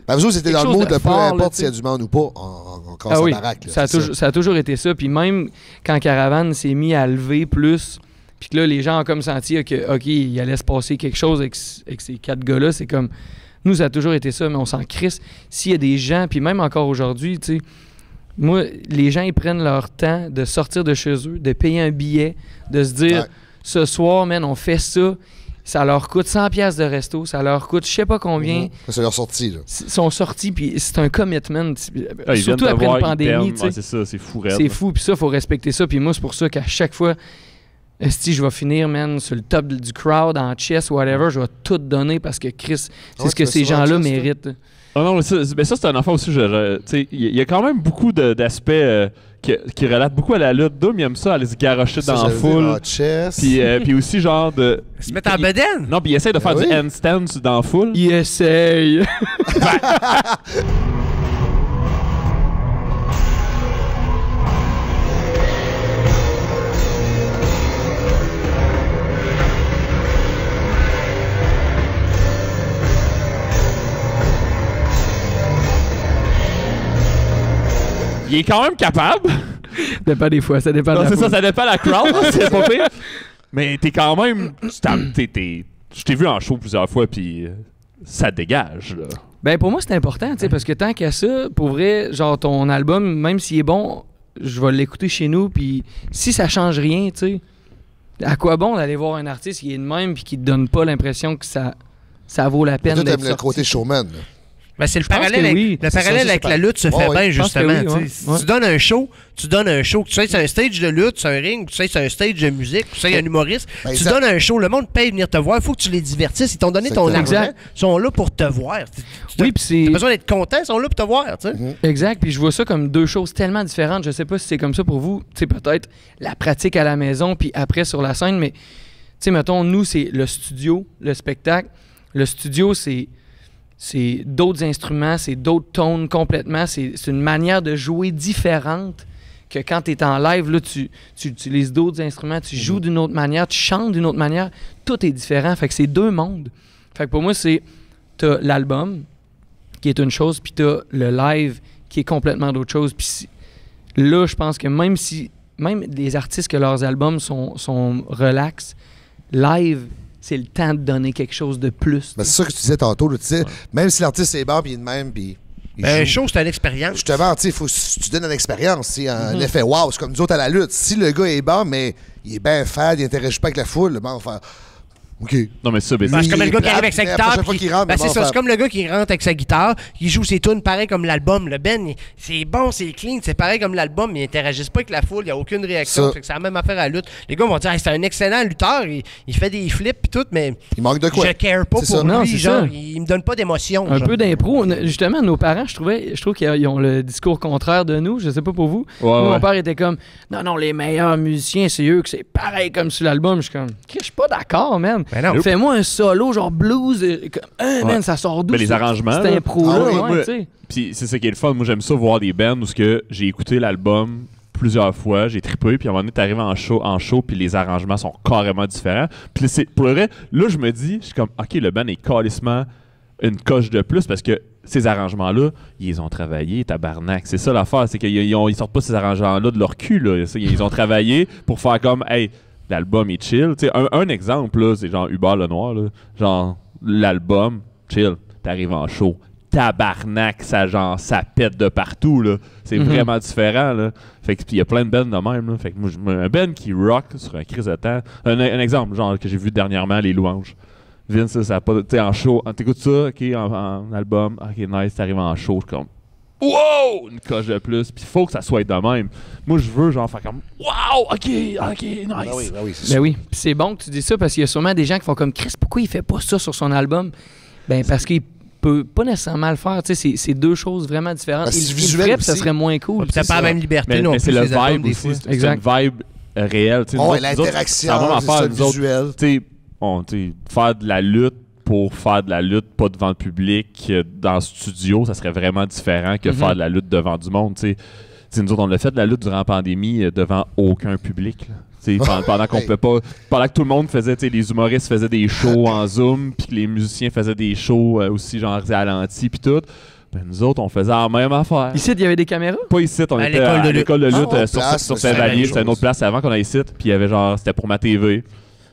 Ben, vous, c'était dans le mood de peu importe s'il y a du monde ou pas, on casse la baraque. Là, ça a toujours été ça. Puis même quand Caravane s'est mis à lever plus, puis que là, les gens ont comme senti que, OK, il allait se passer quelque chose avec ces 4 gars-là, c'est comme, nous, ça a toujours été ça, mais on s'en crisse. S'il y a des gens, puis même encore aujourd'hui, tu sais, moi, les gens, ils prennent leur temps de sortir de chez eux, de payer un billet, de se dire, ce soir, man, on fait ça. Ça leur coûte 100$ de resto, ça leur coûte je sais pas combien. C'est leur sortie, là. Ils sont sortis, puis c'est un commitment. Surtout après une pandémie, tu sais. C'est ça, c'est fou, raide. C'est fou, puis ça, il faut respecter ça. Puis moi, c'est pour ça qu'à chaque fois, si je vais finir, man, sur le top du crowd, en chess, whatever, je vais tout donner parce que Chris, c'est ce que ces gens-là méritent. Ah non, mais ça c'est un enfant aussi. Il y a quand même beaucoup d'aspects qui relatent beaucoup à la lutte. Doom, il aime ça, aller se garrocher dans la foule. Puis aussi, genre de. Se mettre en bedaine? Non, puis il essaie de faire du handstand dans la foule. Il essaye. Il est quand même capable. Ça dépend des fois, ça dépend de la foule. Ça dépend de la crowd, c'est pas pire. Mais t'es quand même... Je t'ai vu en show plusieurs fois, puis ça dégage, là. Ben pour moi, c'est important, tu sais, parce que tant qu'à ça, pour vrai, genre ton album, même s'il est bon, je vais l'écouter chez nous, puis si ça change rien, tu sais, à quoi bon d'aller voir un artiste qui est de même, puis qui te donne pas l'impression que ça vaut la peine d'être sorti. Toi, t'aimes le côté showman, là. Ben c'est le parallèle avec la lutte se fait bien, justement. Si tu donnes un show, tu sais c'est un stage de lutte, c'est un ring, tu sais c'est un stage de musique, tu sais un humoriste, tu donnes un show, le monde paye venir te voir, il faut que tu les divertisses, ils t'ont donné ton argent, ils sont là pour te voir. Oui, puis c'est... T'as besoin d'être content, ils sont là pour te voir, tu sais. Exact, puis je vois ça comme deux choses tellement différentes, je sais pas si c'est comme ça pour vous, tu sais peut-être la pratique à la maison puis après sur la scène, mais tu sais mettons nous c'est le studio, le spectacle, le studio c'est d'autres instruments, c'est d'autres tones complètement. C'est une manière de jouer différente que quand tu es en live. Là, tu utilises d'autres instruments, tu joues d'une autre manière, tu chantes d'une autre manière. Tout est différent. Fait que c'est deux mondes. Fait que pour moi, t'as l'album qui est une chose, puis t'as le live qui est complètement d'autre chose. Puis là, je pense que même les artistes que leurs albums sont relax, live, c'est le temps de donner quelque chose de plus. Ben, c'est ça que tu disais tantôt. Là, tu sais, même si l'artiste est bon, puis il est de même, puis un show, c'est une expérience. Justement, il faut que tu donnes une expérience, un effet wow. C'est comme nous autres à la lutte. Si le gars est bon, mais il est bien fade, il n'interagit pas avec la foule, bon, on va faire OK. Non, mais ça, C'est comme le gars qui arrive avec sa guitare. C'est ça, c'est comme le gars qui rentre avec sa guitare, qui joue ses tunes pareil comme l'album. Le Ben, c'est bon, c'est clean, c'est pareil comme l'album, mais ils interagissent pas avec la foule, il n'y a aucune réaction. C'est la même affaire à la lutte. Les gars vont dire, hey, c'est un excellent lutteur, il fait des flips et tout, mais il manque de quoi? Je care pas pour lui, genre, il me donne pas d'émotion. Un peu d'impro. Justement, nos parents, je trouve qu'ils ont le discours contraire de nous, je sais pas pour vous. Mon père était comme, non, les meilleurs musiciens, c'est eux que c'est pareil comme sur l'album. Je suis comme, je suis pas d'accord, man. Fais-moi un solo, genre blues, man, ça sort d'où? Mais les arrangements. C'est impro-là, tu sais. Puis c'est ça qui est le fun. Moi, j'aime ça voir des bands où j'ai écouté l'album plusieurs fois, j'ai trippé, puis à un moment donné, t'arrives en show, puis les arrangements sont carrément différents. Puis pour le vrai, là, je me dis, je suis comme, OK, le band est calissement une coche de plus, parce que ces arrangements-là, ils ont travaillé, tabarnak. C'est ça l'affaire, c'est qu'ils sortent pas ces arrangements-là de leur cul, là. Ils ont travaillé pour faire comme, hey, l'album est chill. Tu sais, un exemple, là, c'est genre Hubert Lenoir, là. Genre, l'album, chill, t'arrives en show. Tabarnak, ça pète de partout, là. C'est vraiment différent, là. Fait que il y a plein de bands de même, là. Fait que moi, un band qui rock sur un crise de temps. Un exemple, genre, que j'ai vu dernièrement, Les Louanges. Vince, ça a pas. Tu sais, en show, t'écoutes ça, ok, en album, ok, nice, t'arrives en show, je suis comme. Wow! Une coche de plus, puis il faut que ça soit de même. Moi, je veux genre faire comme wow! Ok, nice! Ben oui, puis c'est bon que tu dis ça parce qu'il y a sûrement des gens qui font comme Chris, pourquoi il fait pas ça sur son album? Ben parce qu'il peut pas nécessairement le faire, tu sais, c'est deux choses vraiment différentes. C'est il visuel ferait, ça serait moins cool. T'as pas la même liberté non mais plus. c'est le vibe aussi, c'est une vibe réelle. L'interaction, c'est visuel. Tu sais, faire de la lutte pour faire de la lutte, pas devant le public, dans le studio, ça serait vraiment différent que faire de la lutte devant du monde. T'sais, nous autres, on a fait de la lutte durant la pandémie devant aucun public. Pendant qu'on peut pas. Pendant que tout le monde faisait, les humoristes faisaient des shows en Zoom, puis que les musiciens faisaient des shows aussi genre ralentis, puis tout. Ben, nous autres, on faisait la même affaire. Ici, il y avait des caméras? Pas ici, on était à l'école de lutte sur Saint-Vallier. C'était une autre place avant qu'on aille ici, puis il y avait genre, c'était pour ma TV.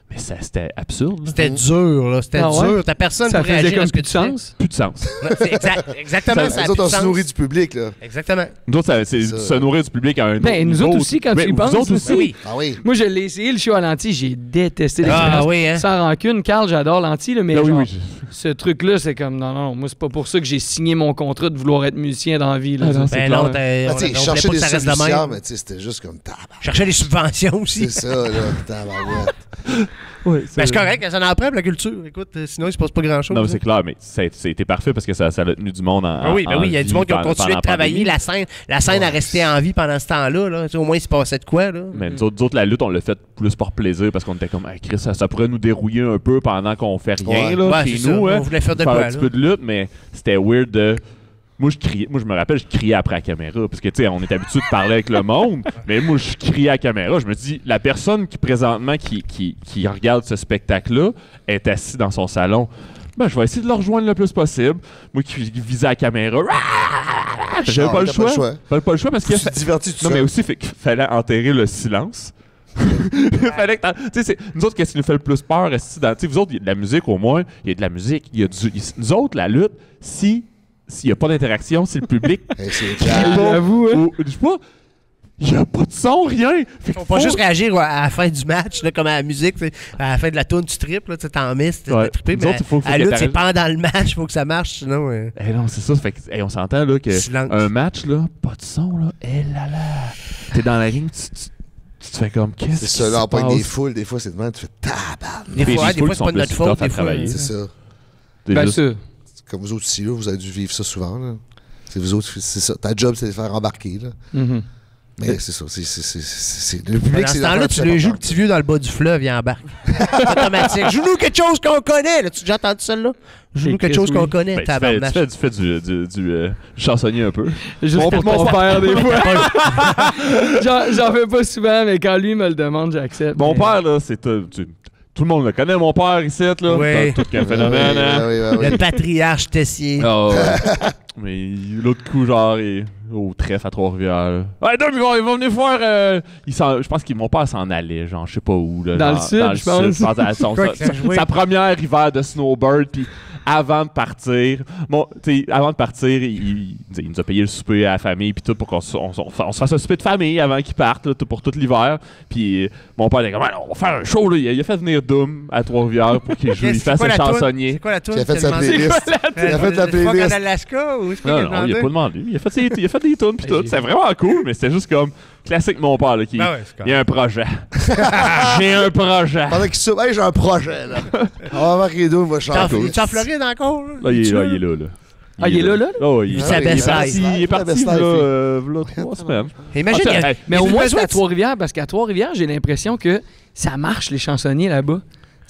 Mais c'était absurde. C'était dur, là. C'était dur. T'as personne pour réagir comme à ce que plus de sens. Plus de sens. C'est exactement ça. Nous autres, on se nourrit du public, là. Exactement. Nous autres, c'est se nourrir du public à un autre nous niveau. autres aussi, quand tu y penses. Vous autres aussi. Oui. Ah oui. Moi, je l'ai essayé, le show à l'anti. J'ai détesté l'expérience. Ah oui, hein? Sans rancune. Carl, j'adore l'anti, mais Ah, genre, oui. ce truc-là, c'est comme, non, moi, c'est pas pour ça que j'ai signé mon contrat de vouloir être musicien dans la vie. Là. Ben non, Je cherchais des solutions, mais c'était juste comme tabac. Cherchais des subventions aussi. C'est ça, là. Tabarouette. Oui, c'est correct, ça en prend la culture. Écoute, sinon, il se passe pas grand-chose. Non, mais c'est clair, mais c'était parfait parce que ça a tenu du monde en oui, il y a du monde qui a continué de travailler. La scène a resté en vie pendant ce temps-là. Là. Au moins, il se passait de quoi. Là. Mais nous autres, la lutte, on l'a fait plus par plaisir parce qu'on était comme, hey, Chris, ça pourrait nous dérouiller un peu pendant qu'on fait rien là, chez nous. On voulait faire de quoi. Un petit peu de lutte, mais c'était weird de. Moi, je me rappelle, je criais après la caméra. Parce que, tu sais, on est habitué de parler avec le monde. Mais moi, je criais à la caméra. Je me dis, la personne qui, présentement, qui regarde ce spectacle-là, est assise dans son salon. Ben, je vais essayer de le rejoindre le plus possible. Moi qui visais la caméra. J'avais pas le choix. Pas le choix parce que. Tu te divertis tout Non, mais aussi, il fallait enterrer le silence. Fallait que nous autres, qu'est-ce qui nous fait le plus peur? Vous autres, il y a de la musique au moins. Il y a de la musique. Nous autres, la lutte, s'il n'y a pas d'interaction, si le public. J'avoue, hein? Je sais pas. Il n'y a pas de son, rien. Faut pas juste réagir à la fin du match, là, comme à la musique. À la fin de la tourne, tu tripes, tu t'en mets, t'es trippé. Mais à l'autre, c'est pendant le match, il faut que ça marche, sinon. Non, c'est ça. Fait que, on s'entend là, qu'un match, là, pas de son, là. T'es dans la ring, tu te fais comme qu'est-ce que c'est ça, là, on pogne des foules, des fois, c'est demain, tu fais tabarnak. Des fois, c'est pas de notre faute. C'est ça. Ben, ça. Comme vous autres ici, là, vous avez dû vivre ça souvent, là. C'est vous autres, c'est ça. Ta job, c'est de faire embarquer, là. Mais c'est ça, c'est le public, c'est dans ce temps-là, tu le joues le petit vieux dans le bas du fleuve, il embarque. C'est automatique. Joue-nous quelque chose qu'on connaît. As-tu déjà entendu celle-là? Joue-nous quelque chose qu'on connaît. Tu fais du chansonnier un peu. Juste pour mon père, des fois. J'en fais pas souvent, mais quand lui me le demande, j'accepte. Mon père, là, c'est tout le monde le connaît, mon père, ici, là. Oui. Tout qu'un phénomène, Le patriarche Tessier. Oh, mais l'autre coup, genre, au trèfle à Trois-Rivières. Ouais, donc, ils vont venir faire. Je pense qu'ils vont pas s'en aller, genre, je sais pas où. Là, dans le sud, je pense. Sa première hiver de snowbird, puis avant de partir, il nous a payé le souper à la famille, puis tout, pour qu'on se fasse un souper de famille avant qu'il parte, là, pour tout l'hiver. Puis mon père était comme, on va faire un show, là. Il a fait venir Doom à Trois-Rivières pour qu'il joue, il fasse un chansonnier. C'est quoi la toune? Il a fait sa playlist. Il a fait la playlist. En Alaska ou Non, il a pas demandé. Il a fait des tunes, puis tout. C'est vraiment cool, mais c'était juste comme classique mon père, là, il y a un projet. J'ai un projet. Pendant qu'il soupe, hey, j'ai un projet, là. On va voir que Doom va chanter. Tu es en Floride encore? Là, il est là. Ah, il est là? Oh, il est parti là, 3 semaines. Imagine, mais au moins, c'est à Trois-Rivières, parce qu'à Trois-Rivières, j'ai l'impression que ça marche, les chansonniers là-bas.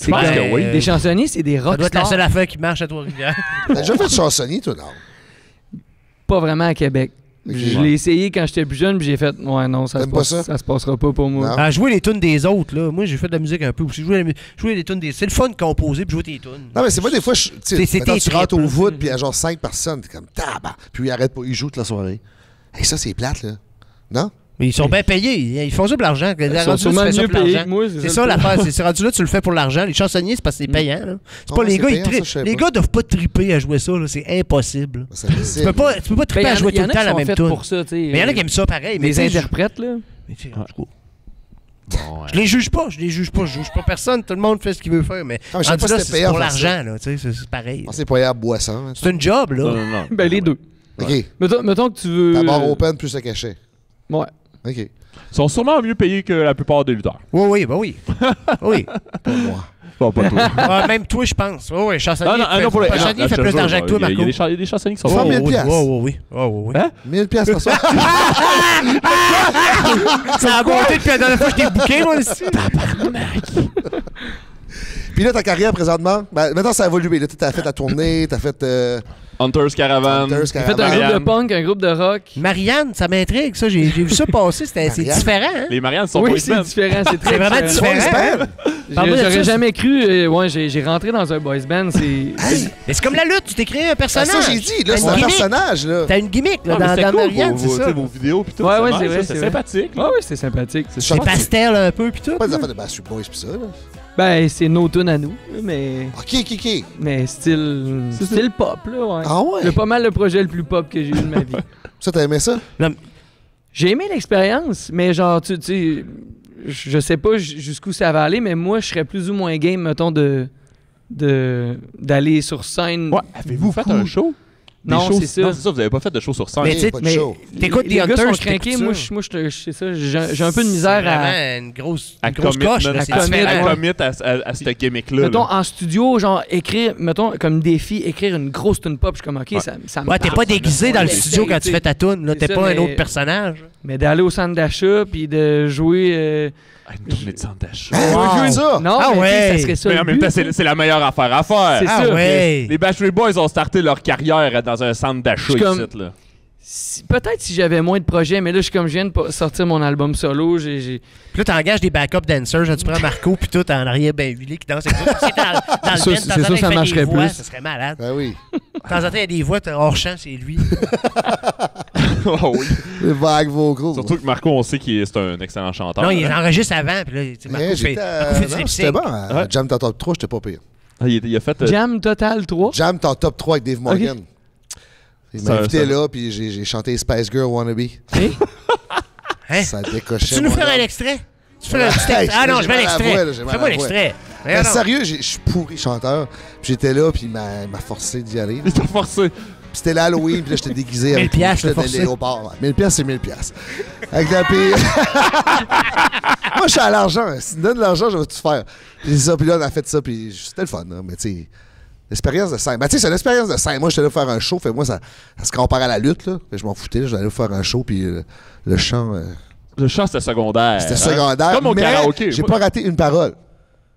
Je pense que oui. Les chansonniers, c'est des rockstars. Ça doit être la seule affaire qui marche à Trois-Rivières. T'as déjà fait de chansonnier, toi, non? Pas vraiment à Québec. Okay. Je l'ai essayé quand j'étais plus jeune, puis j'ai fait, ouais, non, ça se passera pas pour moi. Ah, jouer les tunes des autres, là. Moi, j'ai fait de la musique un peu aussi. Jouer les tunes des. C'est le fun de composer puis jouer tes tunes. Non, mais c'est moi, des fois, tu rentres au voûte, puis il y a genre 5 personnes, t'es comme tabac. Puis ils arrêtent pas, ils jouent toute la soirée. Hey, ça, c'est plate, là. Non? Mais ils sont bien payés. Ils font ça pour l'argent. Ils sont sûrement mieux payés que moi. C'est ça l'affaire. C'est rendu là, tu le fais pour l'argent. Les chansonniers, c'est parce que c'est payant. Là. C'est pas les gars, les gars doivent pas triper à jouer ça. C'est impossible. Tu peux pas triper à jouer tout le temps la même tune. Mais il y en a qui aiment ça pareil. Les interprètes, là. Je les juge pas. Je juge pas personne. Tout le monde fait ce qu'il veut faire. Mais c'est pour l'argent. C'est pareil. C'est pas à boisson. C'est un job, là. Ben, les deux. OK. Mettons que tu veux. La barre open plus le cachet. Ouais. OK. Ils sont sûrement mieux payés que la plupart des lutteurs. Oui. Oui. Pas moi. Pas toi. Même toi, je pense. Oui, chansonnier. Chansonnier fait plus d'argent que toi, Marco. Il y a des chansonniers qui sont 100 000 piastres. Oui. Hein? 1000 piastres par soir. Ça a monté depuis la dernière fois que je t'ai booké, moi, ici. Puis là, ta carrière présentement, maintenant ça a évolué. Là, t'as fait ta tournée, t'as fait. Hunter's Caravan. T'as fait un groupe de punk, un groupe de rock. Marianne, ça m'intrigue, ça. J'ai vu ça passer. C'est différent, hein? Les Mariannes sont Oui, c'est différent. C'est très vraiment différent. J'aurais jamais cru. Ouais, j'ai rentré dans un boys band. Mais c'est comme la lutte. Tu t'es créé un personnage. Ça, j'ai dit. Là, c'est un personnage. Là. T'as une gimmick là, dans Marianne, c'est ça. Vos vidéos pis tout. Ouais, c'est vrai. C'est sympathique. Ouais, c'est sympathique. C'est pastel un peu pis tout. Pas des affaires de Backstreet Boys pis ça, là. Ben, c'est nos tunes à nous, mais... OK. Mais style pop, là, ouais. Ah ouais? C'est pas mal le projet le plus pop que j'ai eu de ma vie. Ça, t'as aimé ça? J'ai aimé l'expérience, mais genre, tu sais, je sais pas jusqu'où ça va aller, mais moi, je serais plus ou moins game, mettons, d'aller sur scène. Ouais, avez-vous fait un show? Non, c'est ça. Non, c'est ça, vous avez pas fait de show sur scène. Mais t'écoutes des Hunters, Hunters, sont craqués. Moi, c'est ça. J'ai un peu de misère à... une grosse coche. À commit à cette gimmick-là. Mettons, en studio, genre, écrire, mettons, comme défi, écrire une grosse tune pop, je suis comme, OK, ça me... Ouais, t'es pas déguisé dans le studio quand tu fais ta tune, là. T'es pas un autre personnage. Mais d'aller au centre d'achat, puis de jouer... Une tournée de centre d'achat. ça! Non, ça serait ça. Mais en même temps, c'est la meilleure affaire à faire. C'est ça. Les Backstreet Boys ont starté leur carrière dans un centre d'achat ici, là. Peut-être si j'avais moins de projets, mais là, je viens de sortir mon album solo. Puis là, t'engages des backup dancers. Là, tu prends Marco, puis tout en arrière, ben huilé, qui danse. C'est dans le band, ça marcherait plus. Ça serait malade. Ben oui. De temps en temps, il y a des voix hors champ, c'est lui. Oh oui. Les vagues vocaux. Surtout que Marco, on sait qu'il est un excellent chanteur. Non, il enregistre avant, puis là, Marco fait du lip-sync. C'était bon. Jam ton top 3, j'étais pas pire. Il a fait... Jam Total 3? Jam ton top 3 avec Dave Morgan. Il m'a invité là, puis j'ai chanté Spice Girl Wannabe. Hein? Ça décochait. Tu nous ferais un extrait? Ah non, je veux l'extrait. Fais-moi l'extrait. Sérieux, je suis pourri chanteur. Puis j'étais là, puis il m'a forcé d'y aller. Il t'a forcé. Puis c'était l'Halloween, puis là, j'étais déguisé avec 1000 piastres, de léopard. 1000 piastres, c'est 1000 piastres. Avec la paix. Moi, je suis à l'argent. Si tu me donnes de l'argent, je vais tout faire. Puis ça, puis là, on a fait ça, puis c'était le fun. Hein, mais tu sais, l'expérience de scène. Ben, tu sais, c'est l'expérience de scène. Moi, j'étais là pour faire un show. Fait moi, ça se compare à la lutte, là. Fait je m'en foutais. J'allais faire un show, puis le chant... Le chant, c'était secondaire. C'était secondaire. Comme au karaoké. J'ai pas raté une parole.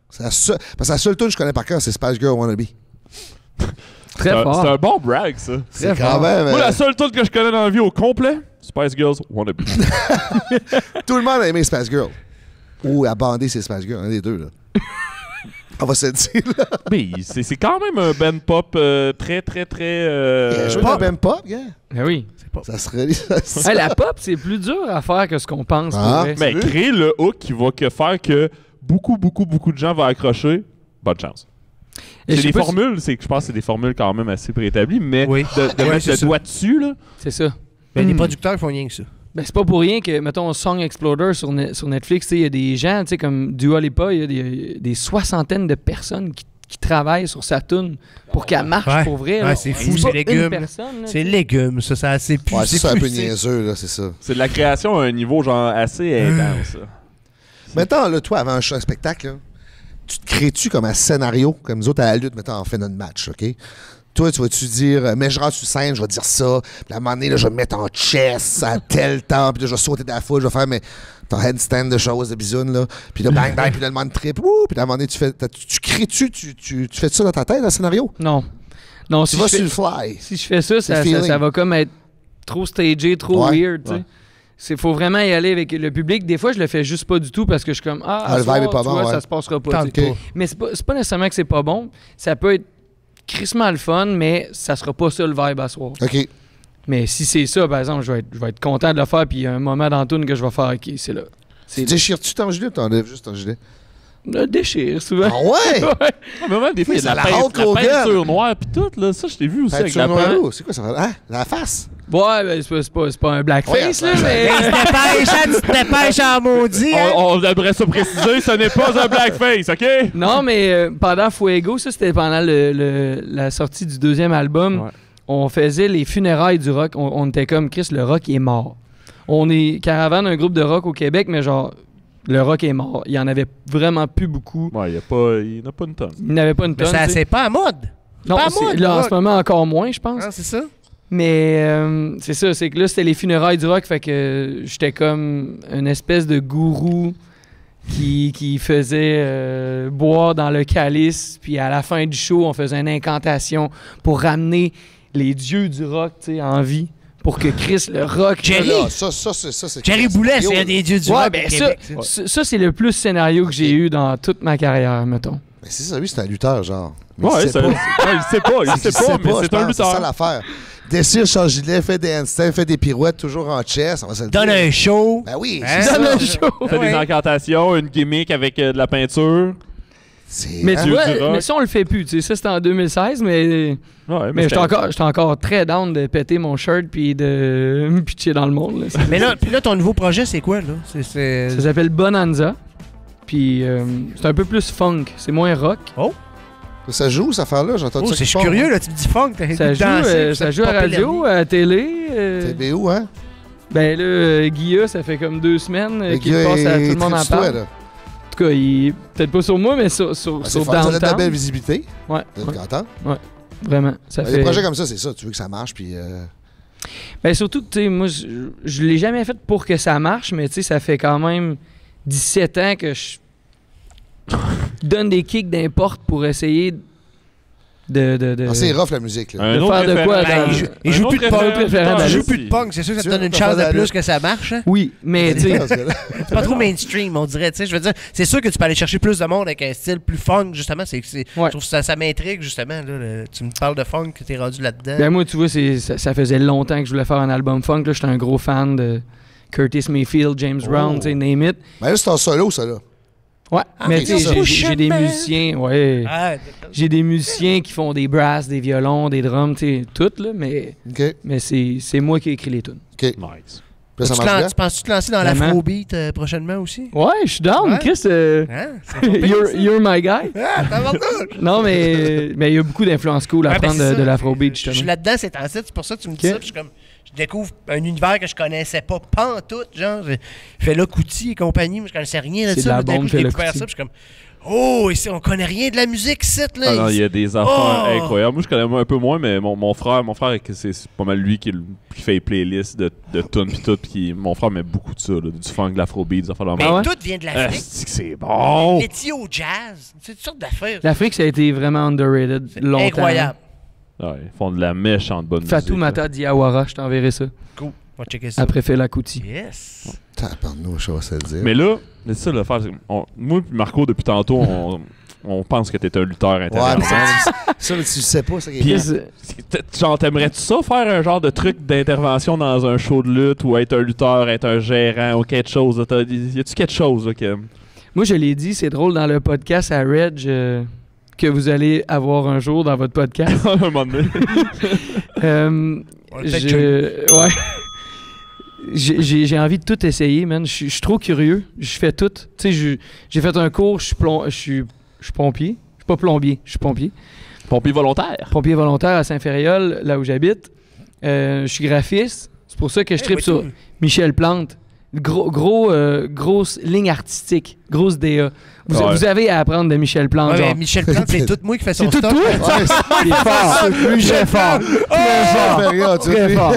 Parce que la seule tune que je connais par cœur, c'est Spice Girl Wannabe. Très fort. C'est un bon brag, ça. C'est quand même... Moi, la seule tune que je connais dans la vie au complet, Spice Girls Wannabe. Tout le monde a aimé Spice Girl. Ou a bandé ses Spice Girls, un des deux, là. On va se le dire, là. Mais c'est quand même un band pop très, très, très... Je joue un band pop, gars. Ben oui. Ça serait... Hey, la pop, c'est plus dur à faire que ce qu'on pense. Mais créer le hook qui va faire que beaucoup de gens vont accrocher, bonne chance. C'est des formules, je pense que c'est des formules quand même assez préétablies, mais de mettre le doigt dessus, là... C'est ça. Ben, les producteurs font rien que ça. Ben, c'est pas pour rien que, mettons, Song Exploder sur Netflix, il y a des gens, tu sais, comme Dua Lipa, il y a des soixantaines de personnes qui travaillent sur sa tune pour qu'elle marche pour vrai. Ouais, c'est fou, c'est légumes. C'est légumes, ça, c'est assez plus. Ouais, c'est un peu niaiseux, là, c'est ça. C'est de la création à un niveau, genre, assez intense. Mettons, là, toi, avant un spectacle, là, tu te crées-tu comme un scénario, comme nous autres à la lutte, mettons, on fait notre match, OK? Toi, tu vas-tu dire, mais je rentre sur scène, je vais dire ça, puis à un moment donné, là, je vais me mettre en chess à tel temps, puis là, je vais sauter de la foule, je vais faire ton handstand de choses, de bisounes, là, puis là, bang, bang, puis là, le monde trip, puis à un moment donné, tu crées-tu, tu fais ça dans ta tête, dans le scénario? Non, tu vas sur le fly. Si je fais ça, ça va comme être trop stagé, trop weird, tu sais. Il faut vraiment y aller avec le public. Des fois, je le fais juste pas du tout parce que je suis comme, le vibe est pas bon, ça se passera pas. Mais c'est pas nécessairement que c'est pas bon. Ça peut être crissement le fun, mais ça sera pas ça le vibe à soir. OK. Mais si c'est ça, par exemple, je vais être content de le faire, puis il y a un moment dans la toune que je vais faire, OK, c'est là. Déchires-tu ton gilet ou t'enlèves juste ton gilet? Je déchire souvent. Ah ouais? Mais même des fois, il y a de la peinture noire puis tout, là. Ça, je t'ai vu aussi avec la peinture. C'est quoi ça? Hein? La face? Ouais, ben, c'est pas un blackface, là, mais... Tu te dépêches en maudit, hein? On aimerait ça préciser, ce n'est pas un blackface, OK? Non, mais pendant Fuego, ça, c'était pendant la sortie du deuxième album. Ouais. On faisait les funérailles du rock. On était comme, Chris, le rock est mort. On est caravane, un groupe de rock au Québec, mais genre... Le rock est mort. Il n'y en avait vraiment plus beaucoup. Ouais, il n'y en a pas une tonne. Il n'y en avait pas une tonne. Mais c'est pas à mode. Non, là, en ce moment, encore moins, je pense. Ah, c'est ça. Mais c'est ça, c'est que là, c'était les funérailles du rock, fait que j'étais comme une espèce de gourou qui faisait boire dans le calice, puis à la fin du show, on faisait une incantation pour ramener les dieux du rock, tu sais, en vie. Pour que Chris, le rock... Jerry! Ça, c'est Jerry Boulet, c'est un des dieux du rock ben au Québec. Ça, c'est le plus scénario que j'ai eu dans toute ma carrière, mettons. Mais c'est ça, lui, c'est un lutteur, genre. Mais il sait pas, mais c'est un lutteur. C'est ça l'affaire. Dessire son gilet, fait des handstands, fait des pirouettes, toujours en chess. On va se le dire. Donne un show. Ben oui, donne un show. Fait des incantations, une gimmick avec de la peinture. Mais tu vois, mais ça, on le fait plus. Tu sais, ça, c'était en 2016, mais j'étais encore très down de péter mon shirt puis de me pitcher dans le monde. Là. Mais là, ton nouveau projet, c'est quoi, là? Ça s'appelle Bonanza. Puis c'est un peu plus funk. C'est moins rock. Oh! Ça joue, cette affaire-là? J'entends ça. Je suis curieux, là. Tu me dis funk. Ça joue à la radio, à la télé. TV où, hein? Ben là, Guilla, ça fait comme 2 semaines qu'il passe à tout le monde en parle. En tout cas, peut-être pas sur moi, mais sur Downtown. Ça a de la belle visibilité. Ouais. Vous êtes content? Ouais, vraiment. Des projets comme ça, c'est ça. Tu veux que ça marche, puis... Ben surtout, tu sais, moi, je l'ai jamais fait pour que ça marche, mais tu sais, ça fait quand même 17 ans que je donne des kicks d'importe pour essayer c'est rough, la musique, là. De faire de quoi? Il joue plus de punk. Il joue plus de punk. C'est sûr que ça te donne une chance de plus que ça marche. Hein? Oui, mais tu sais... C'est pas trop mainstream, on dirait. Je veux dire, c'est sûr que tu peux aller chercher plus de monde avec un style plus funk, justement. Je trouve que ça m'intrigue, justement. Là, tu me parles de funk, que t'es rendu là-dedans. Ben moi, tu vois, ça faisait longtemps que je voulais faire un album funk. J'étais un gros fan de Curtis Mayfield, James Brown, name it. Ben là, c'est en solo, ça, là. Ouais, mais tu sais, j'ai des musiciens, j'ai des musiciens qui font des brasses, des violons, des drums, tu sais, tout, là, mais c'est moi qui ai écrit les tunes. OK. Nice. Tu penses-tu te lancer dans l'afrobeat prochainement aussi? Ouais, je suis down, Chris. You're my guy. Non, mais il y a beaucoup d'influences cool à prendre de l'afrobeat, justement. Je suis là-dedans, c'est pour ça que tu me dis ça, puis je découvre un univers que je connaissais pas pantoute, genre, Fela Kuti et compagnie, mais je connaissais rien de ça. D'un coup, j'ai découvert ça, puis je suis comme, oh, ici, on connaît rien de la musique, c'est là. Ah non, il y a des affaires incroyables. Moi, je connais un peu moins, mais mon frère, c'est pas mal lui qui fait les playlists de tunes pis tout, pis mon frère met beaucoup de ça, là, du funk, de l'afrobeat, des affaires de mais tout vient de l'Afrique. C'est bon. L'éthiopie au jazz, c'est toutes sortes d'affaires. L'Afrique, ça a été vraiment underrated longtemps. Incroyable. Ouais, ils font de la méchante bonne musique. Fatou Mata Diawara, je t'enverrai ça. Cool. On va checker ça. Après Fela Kuti. Yes. Tabarnouche, je sais le dire. Mais là, c'est ça l'affaire. Moi et Marco, depuis tantôt, on pense que t'es un lutteur Ouais, intervenant. mais ça, tu sais pas, ça qui est Puis, bien. genre, t'aimerais-tu ça faire un genre de truc d'intervention dans un show de lutte ou être un lutteur, être un gérant ou quelque chose? Là? Y a-tu quelque chose là, que... Moi, je l'ai dit, c'est drôle dans le podcast à Reg que vous allez avoir un jour dans votre podcast. un moment donné. Ouais. J'ai envie de tout essayer, man. Je suis trop curieux. Je fais tout. Tu sais, j'ai fait un cours, je suis pompier. Je suis pas plombier, je suis pompier. Pompier volontaire. Pompier volontaire à Saint-Féréol, là où j'habite. Je suis graphiste. C'est pour ça que je tripe sur Michel Plante. Grosse ligne artistique. Grosse DA. Vous avez à apprendre de Michel Plante. Ouais, genre. mais Michel Plante, c'est tout moi qui fait son C'est tout stock. toi? Il est fort. Très fort. Très fort.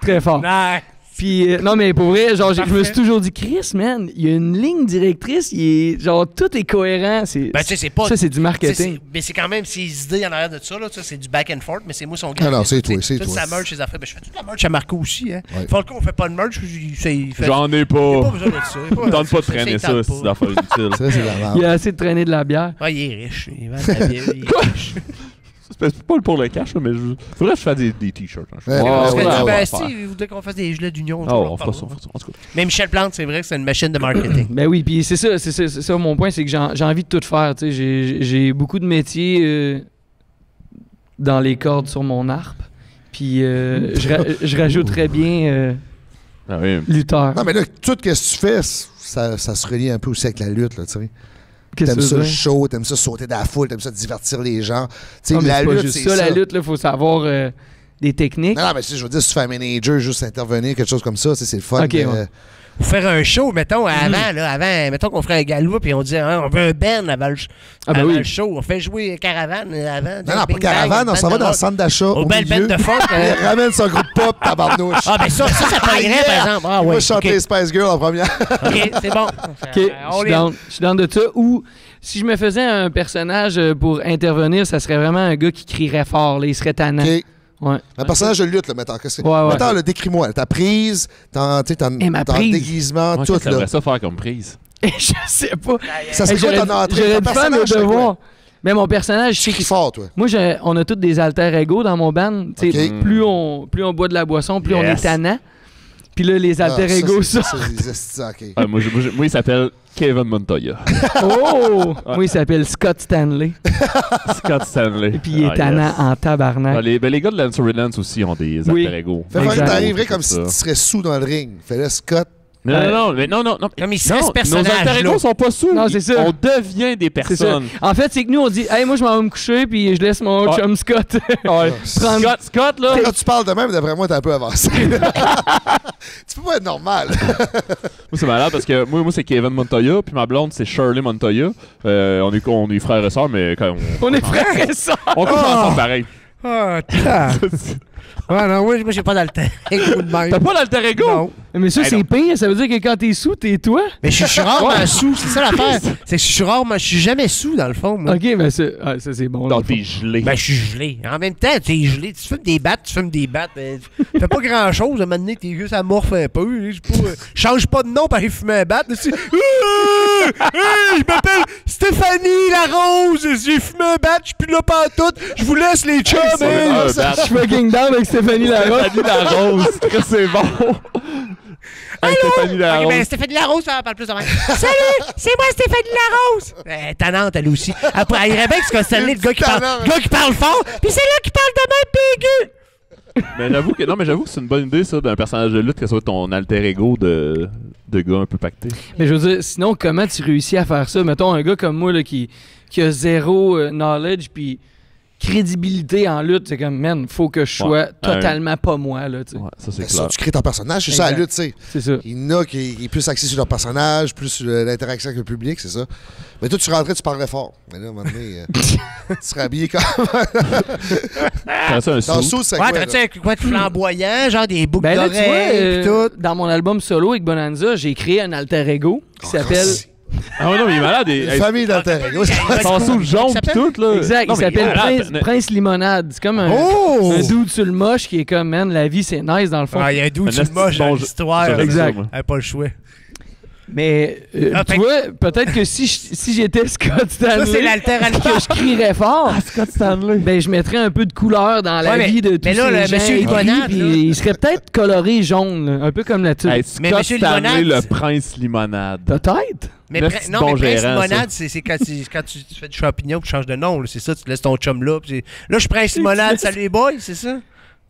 Très fort. Nice. Puis, non, mais pour vrai, genre, je me suis toujours dit, Chris, man, il y a une ligne directrice, genre, tout est cohérent. Ben, tu sais, c'est pas. Ça, c'est du marketing. Mais c'est quand même ses idées en arrière de ça, là. Ça, c'est du back and forth, mais c'est moi son gars. Non, c'est toi, c'est toute toi. sa merch, ses affaires. Ben, je fais toute la merch à Marco aussi, hein. Ouais. Falco, on fait pas de merch. Il fait J'en ai il a pas. pas besoin de ça. Tente pas de traîner ça, c'est d'affaires inutiles. Ça, c'est la merde. Il a assez de traîner de la bière. Ah, il est riche. Il vend de la bière. Il est riche. C'est pas pour le cash, là, mais faudrait que je fasse des t-shirts. Hein. Ouais, Parce que, ouais, ben, ouais. si, il voudrait qu'on fasse des gilets d'union. On fera ça, en tout cas. Mais Michel Plante, c'est vrai que c'est une machine de marketing. Ben oui, puis c'est ça mon point, c'est que j'ai envie de tout faire. Tu sais, j'ai beaucoup de métiers dans les cordes sur mon harpe. Puis je rajouterais bien Ah oui. Non, lutteur. mais là, tout ce que tu fais, ça se relie un peu aussi avec la lutte, là, tu sais. Qu'est-ce T'aimes que ça tu le veux? show, t'aimes ça sauter dans la foule, t'aimes ça divertir les gens. Tu sais, Ah, mais la c'est pas lutte, juste c'est ça. ça. La lutte, il faut savoir des techniques. Non, mais si je veux dire, si tu fais un manager, juste intervenir, quelque chose comme ça, c'est le fun. Ok, ouais. Pour faire un show, mettons, avant, mettons qu'on ferait un galop, puis on disait, hein, on veut un band avant le show. On fait jouer Caravane avant. Non, pas Caravane, on s'en va dans le centre d'achat. Au bel milieu. band de folk. Il ramène son groupe pop, tabarnouche. Ah, ben ça paierait, par exemple. Ah, Moi, ouais. je chante ok. les Spice Girls en première. OK, c'est bon. OK, je suis down de ça. Ou si je me faisais un personnage pour intervenir, ça serait vraiment un gars qui crierait fort. Là, il serait tannant. OK. Ouais. Un personnage de lutte, là, mettons. Ouais. Mettons, là, décris-moi. Ta prise, ton prise. déguisement, Moi, tout, j'aimerais là. ça faire comme prise. Je sais pas. Ça serait quoi ton entrée? J'aurais Ton dû faire mes personnage, c'est quoi? devoirs. Mais mon personnage, je sais Tu qu'il cries fort, toi. Moi, on a tous des alter ego dans mon band. Tu sais, Ok. plus on boit de la boisson, plus on est Yes. tannant. Puis là, les alter Ah, ego ça, sortent. c'est des estis, OK. Ah, moi, il s'appelle Kevin Montoya. Oh! Moi, il s'appelle Scott Stanley. Scott Stanley. Et puis, il est tannant yes. en tabarnak. Ah, les gars de Lance Relance aussi ont des Oui. alter ego. Fait que Exact. t'arriverais comme si tu serais sous dans le ring. Fais-le, Scott. Non. Comme il serait ce Nos personnage-là. alter ego sont pas sous. Non, c'est ça. On devient des C'est ça. personnes. En fait, c'est que nous, on dit, hey, moi, je m'en vais me coucher, puis je laisse mon Ouais. chum Scott. Ouais. Prendre- Scott, là. Quand tu parles de même, d'après moi, t'es un peu avancé. Tu peux pas être normal. Moi, c'est malade parce que moi c'est Kevin Montoya, puis ma blonde, c'est Shirley Montoya. On est frères et sœurs, mais quand On est frères et sœurs. on couche ensemble pareil. Ah, ouais, non, moi, j'ai pas d'alter ego de même. T'as pas d'alter ego? Non. Mais ça, Hey, c'est non. pire. Ça veut dire que quand t'es sous, t'es toi. Mais je suis rarement sous, c'est ça l'affaire. C'est que je suis jamais sous, dans le fond, moi. OK, mais ça, c'est bon. Non, là. t'es gelé. Ben, je suis gelé. En même temps, t'es gelé. Tu fumes des battes. Ben, tu fais pas grand-chose. À un moment donné, t'es juste amorphe un peu. Change pas de nom par fumer un bat. Hey, je m'appelle Stéphanie Larose. J'ai fumé un bat. Je suis plus là pantoute. Je vous laisse les chums. un bat. Je suis fucking down avec Stéphanie Larose. Stéphanie Larose, c'est bon. Hey, Stéphanie Ok, Larose. ben Stéphanie Larose, ça parle plus de même. Salut, c'est moi Stéphanie Larose. Tannante, elle aussi. Après, elle irait bien que Scott Stanley, le gars qui parle fort, puis c'est là qui parle de même, puis aigu. Mais j'avoue que c'est une bonne idée, ça, d'un personnage de lutte, que ce soit ton alter ego de gars un peu pacté. Mais je veux dire, sinon, comment tu réussis à faire ça? Mettons un gars comme moi là, qui a zéro knowledge puis crédibilité en lutte. C'est comme, man, faut que je sois totalement pas moi. Là, tu sais. Ouais, ça, c'est Mais clair. ça, tu crées ton personnage, c'est ça la lutte, tu sais. C'est ça. Il y en a qui est plus axé sur leur personnage, plus sur l'interaction avec le public, c'est ça. Mais toi, tu rentrais, tu parlerais fort. Mais là, à un moment donné, tu serais habillé comme. T'as ça, un Dans le saut. saut, c'est Ouais, quoi? t'as-tu un quoi de flamboyant, genre des boucles Ben là, tu vois, d'oreilles, pis tout. dans mon album solo avec Bonanza, j'ai créé un alter ego qui s'appelle Ah ouais, non, mais il est malade. Une famille d'alter ego. Son sous jaune pis tout, là. Exact, Non, il mais s'appelle malade. Prince Limonade. C'est comme un dude sur le moche qui est comme, man, la vie c'est nice dans le fond. Ah, il y a un dude sur le moche dans l'histoire. Exact. Pas le choix. Mais tu vois, peut-être que si j'étais Scott Stanley, Ça, c'est l'alter que je crierais fort, Scott Stanley. ben je mettrais un peu de couleur dans la Ouais, vie de tous mais là, ces le gens Monsieur aigris, Limonade, puis là. il serait peut-être coloré jaune, là, un peu comme la tube. Hey, Mais Scott Monsieur Stanley, Limonade, le prince limonade. Peut-être. Mais Merci, non, bon mais Prince gérant, Limonade, c'est quand tu fais du champignon tu changes de nom. Là, c'est ça, tu laisses ton chum là. Là, je suis Prince Limonade, salut les boys, c'est ça?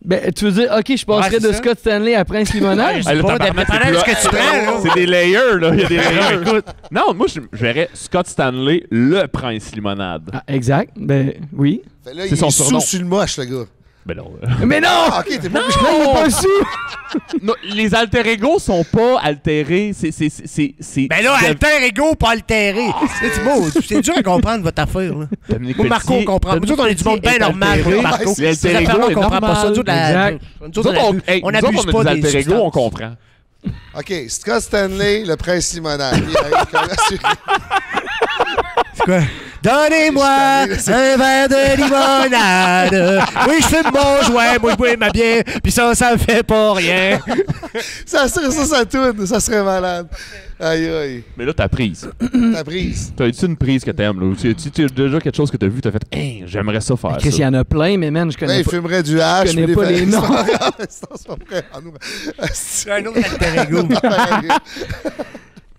Ben, tu veux dire, ok, je passerais Ouais, c'est de ça. Scott Stanley à Prince Limonade? Ouais, je Hey, sais le pas, tabarnak, dépendant de ce que tu prends. Là. C'est des layers, là. Il y a des layers. Écoute. Non, moi, je verrais Scott Stanley, le prince limonade. Ah, exact. Ben, oui. Fait là, C'est il son est surnom. sous le moche, le gars. Ben non. Mais non! Ah, ok, t'es pas obligé. Il est pas sous! Non, les alter ego sont pas altérés. C'est. Ben là, alter ego, pas altéré. C'est beau. C'est dur à comprendre votre affaire. Là. Dominique Moi, Marco, on Pelletier- comprend. Nous autres, on est du monde bien Dominique normal. Pelletier Marco. est altéré. Ces Les alter affaires-là, ego on comprend est pas ça. Nous autres, Exact. Nous autres, on n'abuse pas des des alter ego, on substances. comprend. OK, Scott Stanley, le prince limonade. C'est quoi? Donnez-moi un verre de limonade. Oui, je fume mon joint, moi je bois ma bière, puis ça me fait pas rien. ça serait ça tourne, ça serait malade. Aïe, aïe. Mais là, t'as prise. Ta prise. T'as-tu une prise que t'aimes, là? Tu as déjà quelque chose que t'as vu, t'as fait, hey, j'aimerais ça faire Chris, il y ça. en a plein, mais man, je Là, connais il pas. fumerait du hache. Je connais puis pas il les fait- noms. C'est pas vrai. Ah, nous- C'est un autre alter ego.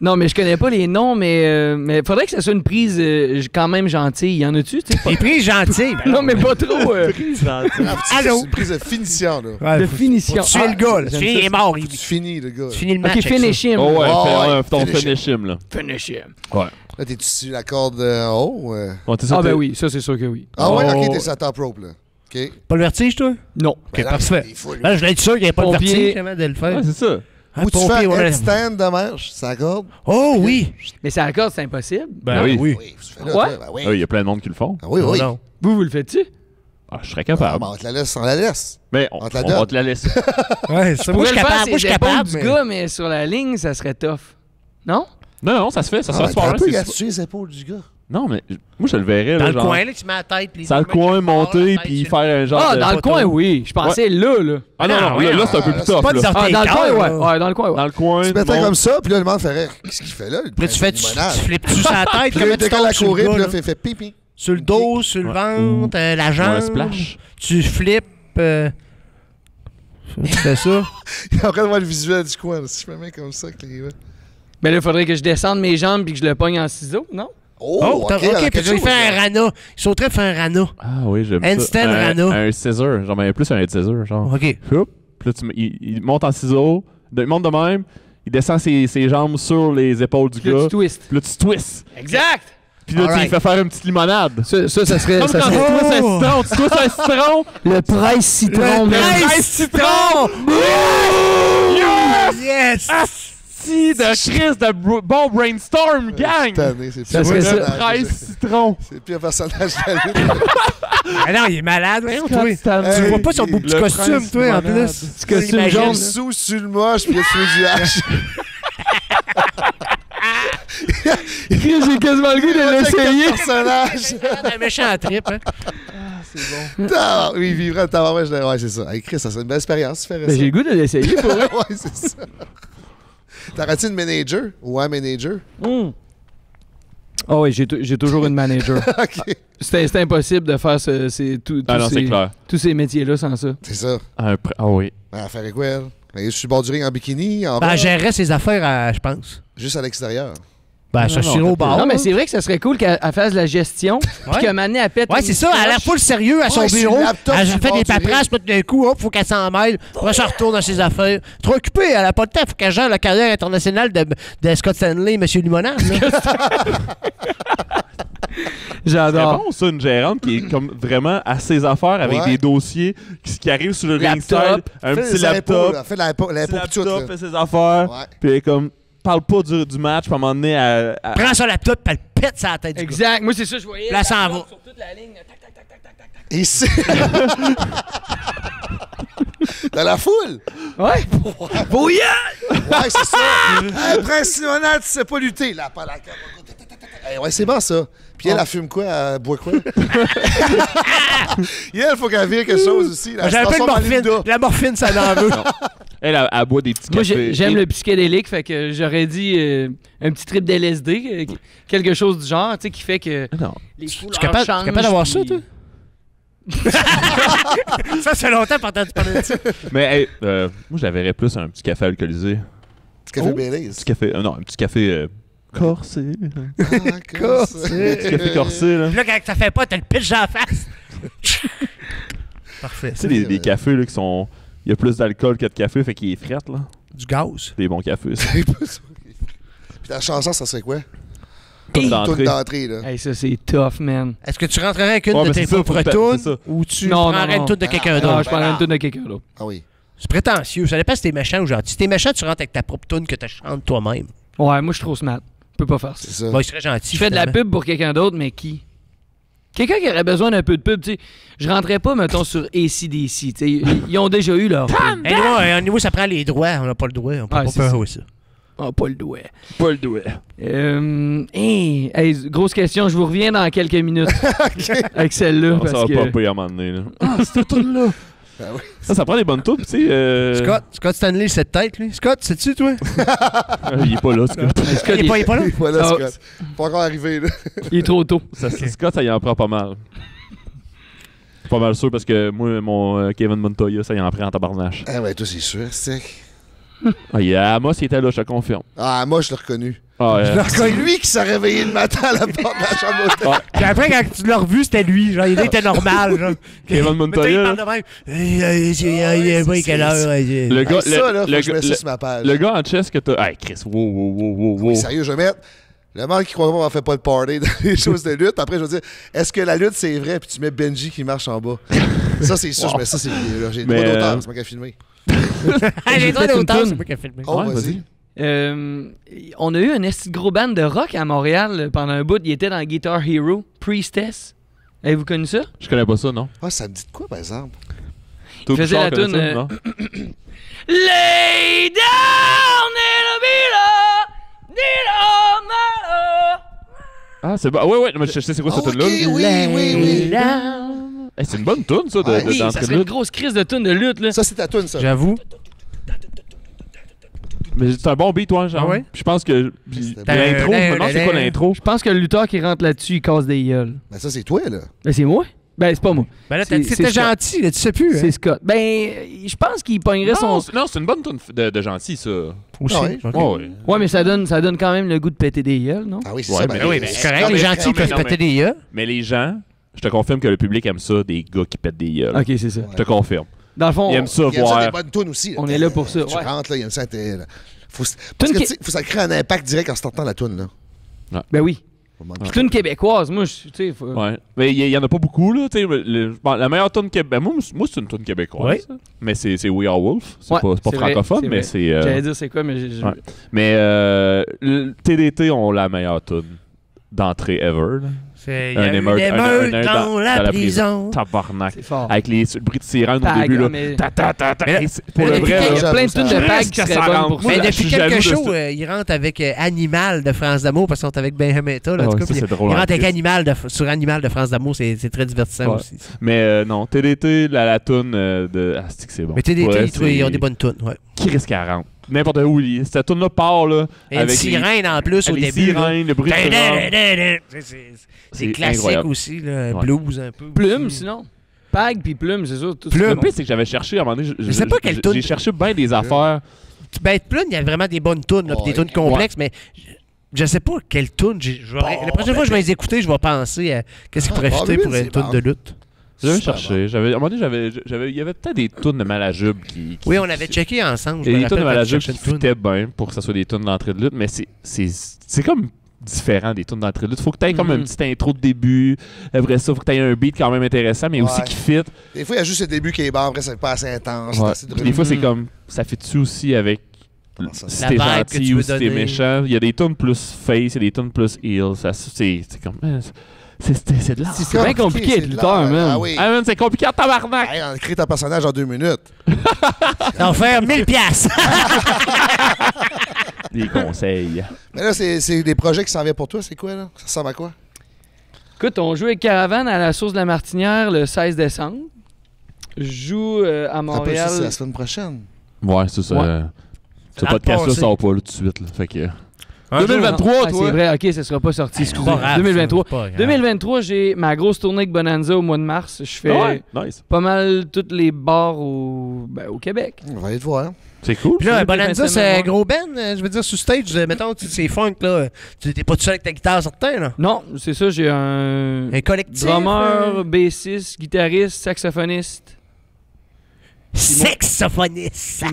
Non, mais je connais pas les noms, mais faudrait que ça soit une prise quand même gentille. Y en a-tu, tu sais? Des prises gentilles. Non, mais pas trop. Allô? C'est une prise de finition, là. de finition. Tu es le gars, là. j'aime Tu ça. es mort. Tu finis, le gars. Tu finis le match. Ok, avec finish him. Oh ouais, Oh, ouais, ton finish finish him, là. Finish him. Ouais. Là, t'es-tu sur la corde en haut? Ouais, t'es ça, Ah, ben t'es- oui, ça, c'est sûr que oui. Ah ouais, Oh. ok, t'es sur la top rope, là. OK. ça. Pas le vertige, toi? Non. Ok, Ben là, parfait. il faut, lui. Là, je voulais être sûr qu'il n'y avait pas de Pompier. vertige avant de le faire. Ouais, c'est ça. Ou tu pompier, fais un ouais. headstand de marche, sur la corde? Oh oui! Mais ça accorde, c'est impossible. Ben oui. Oui, tu fais là, Ouais. toi, ben oui. Ah oui, il y a plein de monde qui le font. Ah oui, oui. Non. Vous le faites-tu? Ah, je serais Ah, capable. ben, on te la laisse, on la laisse. Mais on te la on donne. va te la laisser. Ouais, ça, moi, je suis capable. Moi, je suis capable. du gars, mais sur la ligne, ça serait tough. Non? Non, ça se fait. Ça se Ah, fait t'as super un peu bien. gâché les épaules du gars. Non, mais moi, je le verrais. Dans là, le genre, coin, là, tu mets la tête. les Dans le deux coin, mains monter, sur le puis bord, faire un genre Ah, de... dans le coin, oui. Je pensais là. Ah non, non, ouais, là, c'est un peu là, plus c'est tough. pas là. des Ah, dans le T'es coin, calme, ouais. là. Ouais, dans le coin, ouais. Dans le coin, Tu te mettais monte. comme ça, puis là, le monde ferait qu'est-ce qu'il fait là? Le Puis là, tu fais, tu limonade. flippes-tu sur la tête, Puis comment là, tu t'es quand tombes la sur le courir, gars, puis là, là? fait pipi. Sur le dos, sur le ventre, la Ouais, jambe. un splash. Tu flippes. Tu fais ça. Il est en train de voir le visuel du coin. là. Si je me mets comme ça, avec les gars. Mais là, il faudrait que je descende mes jambes puis que je le pogne en ciseaux, non? Oh, OK, il y a puis quelque tu lui chose, fais un là. rana. Il sauterait faire un rana. Ah oui, j'aime ça. Handstand Rana. Un scissor. Genre, mais plus un scissor. Genre. OK. Hop. Puis là, il monte en ciseaux. Il monte de même. Il descend ses jambes sur les épaules du Puis là, gars. tu twistes. Puis là, tu twists. Exact! Puis là, tu lui Alright. fais faire une petite limonade. Ça serait... Comme ça quand tu serait- twistes un citron. Tu twistes un citron. Le presse citron, man. citron! Yes! Si, de Chris, de bon brainstorm, gang. Cette année, c'est Ça le serait pire ça. personnage. 13 citrons. C'est le pire personnage de la lutte. Ah non, il est malade, voyons, toi. Tu Stanley. vois pas son beau petit Le costume, prince toi, en limonade. plus. Petit costume Imagine, jaune. là. Sous sur le moche, puis là, tu fais du hache. J'ai quasiment le goût de l'essayer. personnage. Un méchant trip, hein. Ah, oui, il vivrait le tabarouette. Ouais, c'est ça. Hey, Chris, ça serait une belle expérience, tu ferais Ben, ça. j'ai le goût de l'essayer, pour vrai. Ouais, c'est ça. T'aurais-tu une manager ou un manager? Ah oui, j'ai toujours une manager. OK. C'est impossible de faire Ah non, c'est clair. tous ces métiers-là sans ça. C'est ça. Ah oui. Elle ferait quoi, elle? Elle est sur le bord du ring en bikini, en Ben, robe, elle gérerait ses affaires, je pense. juste à l'extérieur. Ben, ça chire au bar. Non, mais c'est vrai que ça serait cool qu'elle fasse la gestion, puis qu'à un moment donné, elle pète. Ouais, une c'est ça. Elle a l'air coche. full sérieux à son Ouais, sur bureau. le laptop, Elle sur le fait bord des du ring. paperasses, puis tout d'un coup, hop, faut qu'elle s'en mêle. Après, ça retourne dans ses affaires. Trop occupée, elle a pas de temps. Faut qu'elle gère la carrière internationale de Scott Stanley, Monsieur Limonade. là. C'est J'adore. bon, ça, une gérante qui est comme vraiment à ses affaires avec Ouais. des dossiers qui arrivent sur le Laptop. ringside, un Fait petit les laptop, impôts, là. Fait l'impôt petit puis tout, laptop, là. fait ses affaires, Ouais. puis elle est comme parle pas du match, puis à un moment donné, elle Prends son laptop, puis elle pète sa tête du gars. Exact. Moi, c'est ça, je voyais. Là, ça en va. Sur toute la ligne. Tac, tac, tac, tac, tac, tac. Ici. Dans la foule? Ouais. Bouillon! Ouais, c'est ça. Hey, Prince Limonade, tu sais pas lutter. Là, pas la carte. Hey, ouais, c'est bon, ça. Puis elle fume quoi? Elle boit quoi? Il faut qu'elle vire quelque chose aussi. J'ai un peu de morphine. La morphine, ça n'en veut. Elle boit des petits cafés. Moi, j'aime le psychédélique, fait que j'aurais dit un petit trip d'LSD, quelque chose du genre, tu sais, qui fait que les couleurs Tu es capable d'avoir ça, toi? Ça fait longtemps pendant que tu parlais de ça. Mais moi, je la verrais plus un petit café alcoolisé. Petit café Baileys. Petit café, non, un petit café corsé. Corsé. Un petit café corsé, là. Puis là, quand ça fait pas, t'as le pitch en face. Parfait. Tu sais, des cafés, là, qui sont... Il y a plus d'alcool que de café, fait qu'il est fret, là. Du gaz. Des bons cafés, ça. Puis ta chanson, ça serait quoi? Toune d'entrée, là. Hey, ça, c'est tough, man. Est-ce que tu rentrerais avec une de tes propres tunes ou tu prendrais une tune de quelqu'un d'autre? Non, je prendrais une tune de quelqu'un d'autre. Ah oui. C'est prétentieux. Ça dépend si t'es méchant ou gentil. Si t'es méchant, tu rentres avec ta propre tune que tu chantes toi-même. Ouais, moi, je suis trop smart. Je peux pas faire ça. C'est ça. Bon, il serait gentil. Je fais de la pub pour quelqu'un d'autre, mais qui? Quelqu'un qui aurait besoin d'un peu de pub, tu sais. Je rentrais pas, mettons, sur AC/DC, tu sais. Ils ont déjà eu leur pub. Au niveau, ça prend les droits. On n'a pas le droit. On peut pas faire ça. Ah, pas le doigt. Pas le doigt. Hey, grosse question, je vous reviens dans quelques minutes. Avec celle-là. Ça va pas payer à un moment donné, là. Ah, cette tune-là. Ben oui. Ça prend des bonnes tunes, tu sais. Scott Stanley, cette tête, lui. Scott, sais-tu, toi? Il est pas là, Scott. Il est pas là? Il est pas là, Scott. Pas encore arrivé, là. Il est trop tôt. Scott, ça y en prend pas mal. Pas mal sûr, parce que moi, mon Kevin Montoya, ça y en prend en tabarnache. Ah ouais, toi, c'est sûr, c'est... Ah, Amos, il était là, je te confirme. Ah, moi, je l'ai reconnu. Ah, c'est lui qui s'est réveillé le matin à la porte de la chambre d'hôtel. Puis après, quand tu l'as revu, c'était lui. Genre, il était normal. Genre. Kevin Montoya. Il parle de même. Il est pas quelle heure. Le gars, ça, là, faut que je mette ça sur ma page. Le gars en chess que t'as. Hey, Chris, wow. Oui, sérieux, je vais mettre. Le monde qui croit qu'on fait pas le party dans les choses de lutte. Après, je vais dire, est-ce que la lutte, c'est vrai? Puis tu mets Benji qui marche en bas. Ça, c'est sûr, je mets ça, c'est j'ai le droit d'auteur, c'est moi qui ai filmé. J'ai le droit d'auteur, c'est moi qui ai filmé. Oh, vas-y. On a eu un esti gros band de rock à Montréal pendant un bout. Il était dans Guitar Hero, Priestess. Avez-vous connu ça? Je connais pas ça, non? Ah, ça me dit de quoi, par exemple? Il faisait la tune. Lay down little below, Ah, c'est bon. Ouais, mais je sais c'est quoi cette tune-là. Oui. Hey, c'est une bonne tune, ça, d'entrée ça de serait lutte. une grosse crise de tune de lutte, là. Ça, c'est ta tune, ça. J'avoue. Mais c'est un bon beat, toi, genre. Ah ouais? Je pense que. L'intro, je me demande c'est quoi l'intro. Je pense que le lutteur qui rentre là-dessus, il casse des gueules. Ben, ça, c'est toi, là. Ben, c'est moi? Ben, c'est pas moi. Ben là, c'était gentil, là, tu sais plus. C'est Scott. Ben, je pense qu'il pognerait son. Non, c'est une bonne tune de gentil, ça. Aussi. Ouais, mais ça donne quand même le goût de péter des gueules, non? Ah oui, c'est Ouais, ça. mais Ben oui, oui, C'est correct, les gentils peuvent péter des yeux. Mais les gens, je te confirme que le public aime ça, des gars qui pètent des gueules. Ok, c'est ça. Je te confirme. Dans le fond, Ils aiment ça il y a voir. des bonnes tunes aussi. On est là pour ça. Tu Ouais. rentres, là, il y a une scène. Parce que, tu sais, faut que ça crée un impact direct en sortant la tune, là. Ben oui. C'est une québécoise, moi, tu sais. Ouais. Mais il y en a pas beaucoup, là. Tu sais, la meilleure tune québécoise. Moi, c'est une tune québécoise. Ouais. Mais c'est We Are Wolf. C'est Ouais, pas c'est vrai, francophone, c'est mais vrai. c'est. J'allais dire c'est quoi, mais Ouais. Mais le TDT ont la meilleure tune d'entrée ever, là. Il y a une émeute dans la prison. Tabarnak. C'est fort. Avec le bruit de sirène au Pag, début, là. mais- Pour le Il y vrai, a là. plein de tunes de Pag qui seraient bonnes pour ça. Mais je depuis suis quelques jaloux de shows, ça. il rentre avec Animal de France d'Amour parce qu'ils sont avec Benjamin Toll. Ah, ça, c'est drôle, Il en rentre avec Christ. Animal sur Animal de France d'Amour, c'est très divertissant Ouais. aussi. Mais non, TDT, la toune de. Ah, c'est que c'est bon. Mais TDT, Ouais, ils ont des bonnes tunes. Ouais. Qui risque à rentrer? N'importe où. Cette toune-là part, là. Et une sirène en plus au les début. là. sirènes, le bruit de sirène. C'est classique incroyable. aussi, là, Ouais. blues un peu. Plume, aussi. sinon. Pag puis Plume, c'est ça. Tout Plume. Le pire, c'est que j'avais cherché à un moment donné. Je sais pas quelle toune. J'ai cherché bien des affaires. Ben, Plume, il y a vraiment des bonnes tunes, là, puis des tunes complexes, mais je sais pas quelle tune. La prochaine fois que je vais les écouter, je vais penser à qu'est-ce qui pourrait fitter pour une tune de lutte. J'avais cherché. À un moment donné, il y avait peut-être des tunes de Malajube qui. Oui, on avait checké ensemble. Il y a des tunes de rappelle, Malajube quand tu qui cherchais une fitaient bien pour que ça soit des tunes d'entrée de lutte, mais c'est comme différent des tunes d'entrée de lutte. Faut que tu aies comme une petite intro de début. Après ça, faut que tu aies un beat quand même intéressant, mais aussi qui fit. Des fois, il y a juste le début qui est bon, après, c'est pas assez intense. Ouais. C'est assez Puis des fois, c'est comme. Ça fit-tu aussi avec. Si La t'es vibe que gentil tu ou veux si t'es donner. méchant. Il y a des tunes plus face, il y a des tunes plus heel. C'est comme. C'est de l'art. C'est bien compliqué d'être de lutteur, l'art, man. Ah oui. Ah, man, c'est compliqué en tabarnak. Hey, on crée ton personnage en 2 minutes. Ça va faire 1000 piastres. Des conseils. Mais là, c'est des projets qui s'en viennent pour toi. C'est quoi, là? Ça ressemble à quoi? Écoute, on joue avec Caravane à la Source de la Martinière le 16 décembre. Je joue à Montréal. Ça, c'est la semaine prochaine. Ouais, c'est ça. Ouais. Ce podcast-là sort pas là, tout de suite. Là. Fait que... 2023, Ah, toi. c'est vrai, ok, ça sera pas sorti, excusez. pas grave, 2023. c'est pas grave. 2023, j'ai ma grosse tournée avec Bonanza au mois de mars. Je fais Ouais, nice. pas mal tous les bars au Québec. On va aller te voir. C'est cool. Puis là, Fin Bonanza, de c'est un semaine, gros band. Je veux dire, sur stage, mettons, c'est funk, là. Tu t'es pas tout seul avec ta guitare certain, là. Non, c'est ça, j'ai un collectif. drummer, bassiste, guitariste, saxophoniste. Saxophoniste.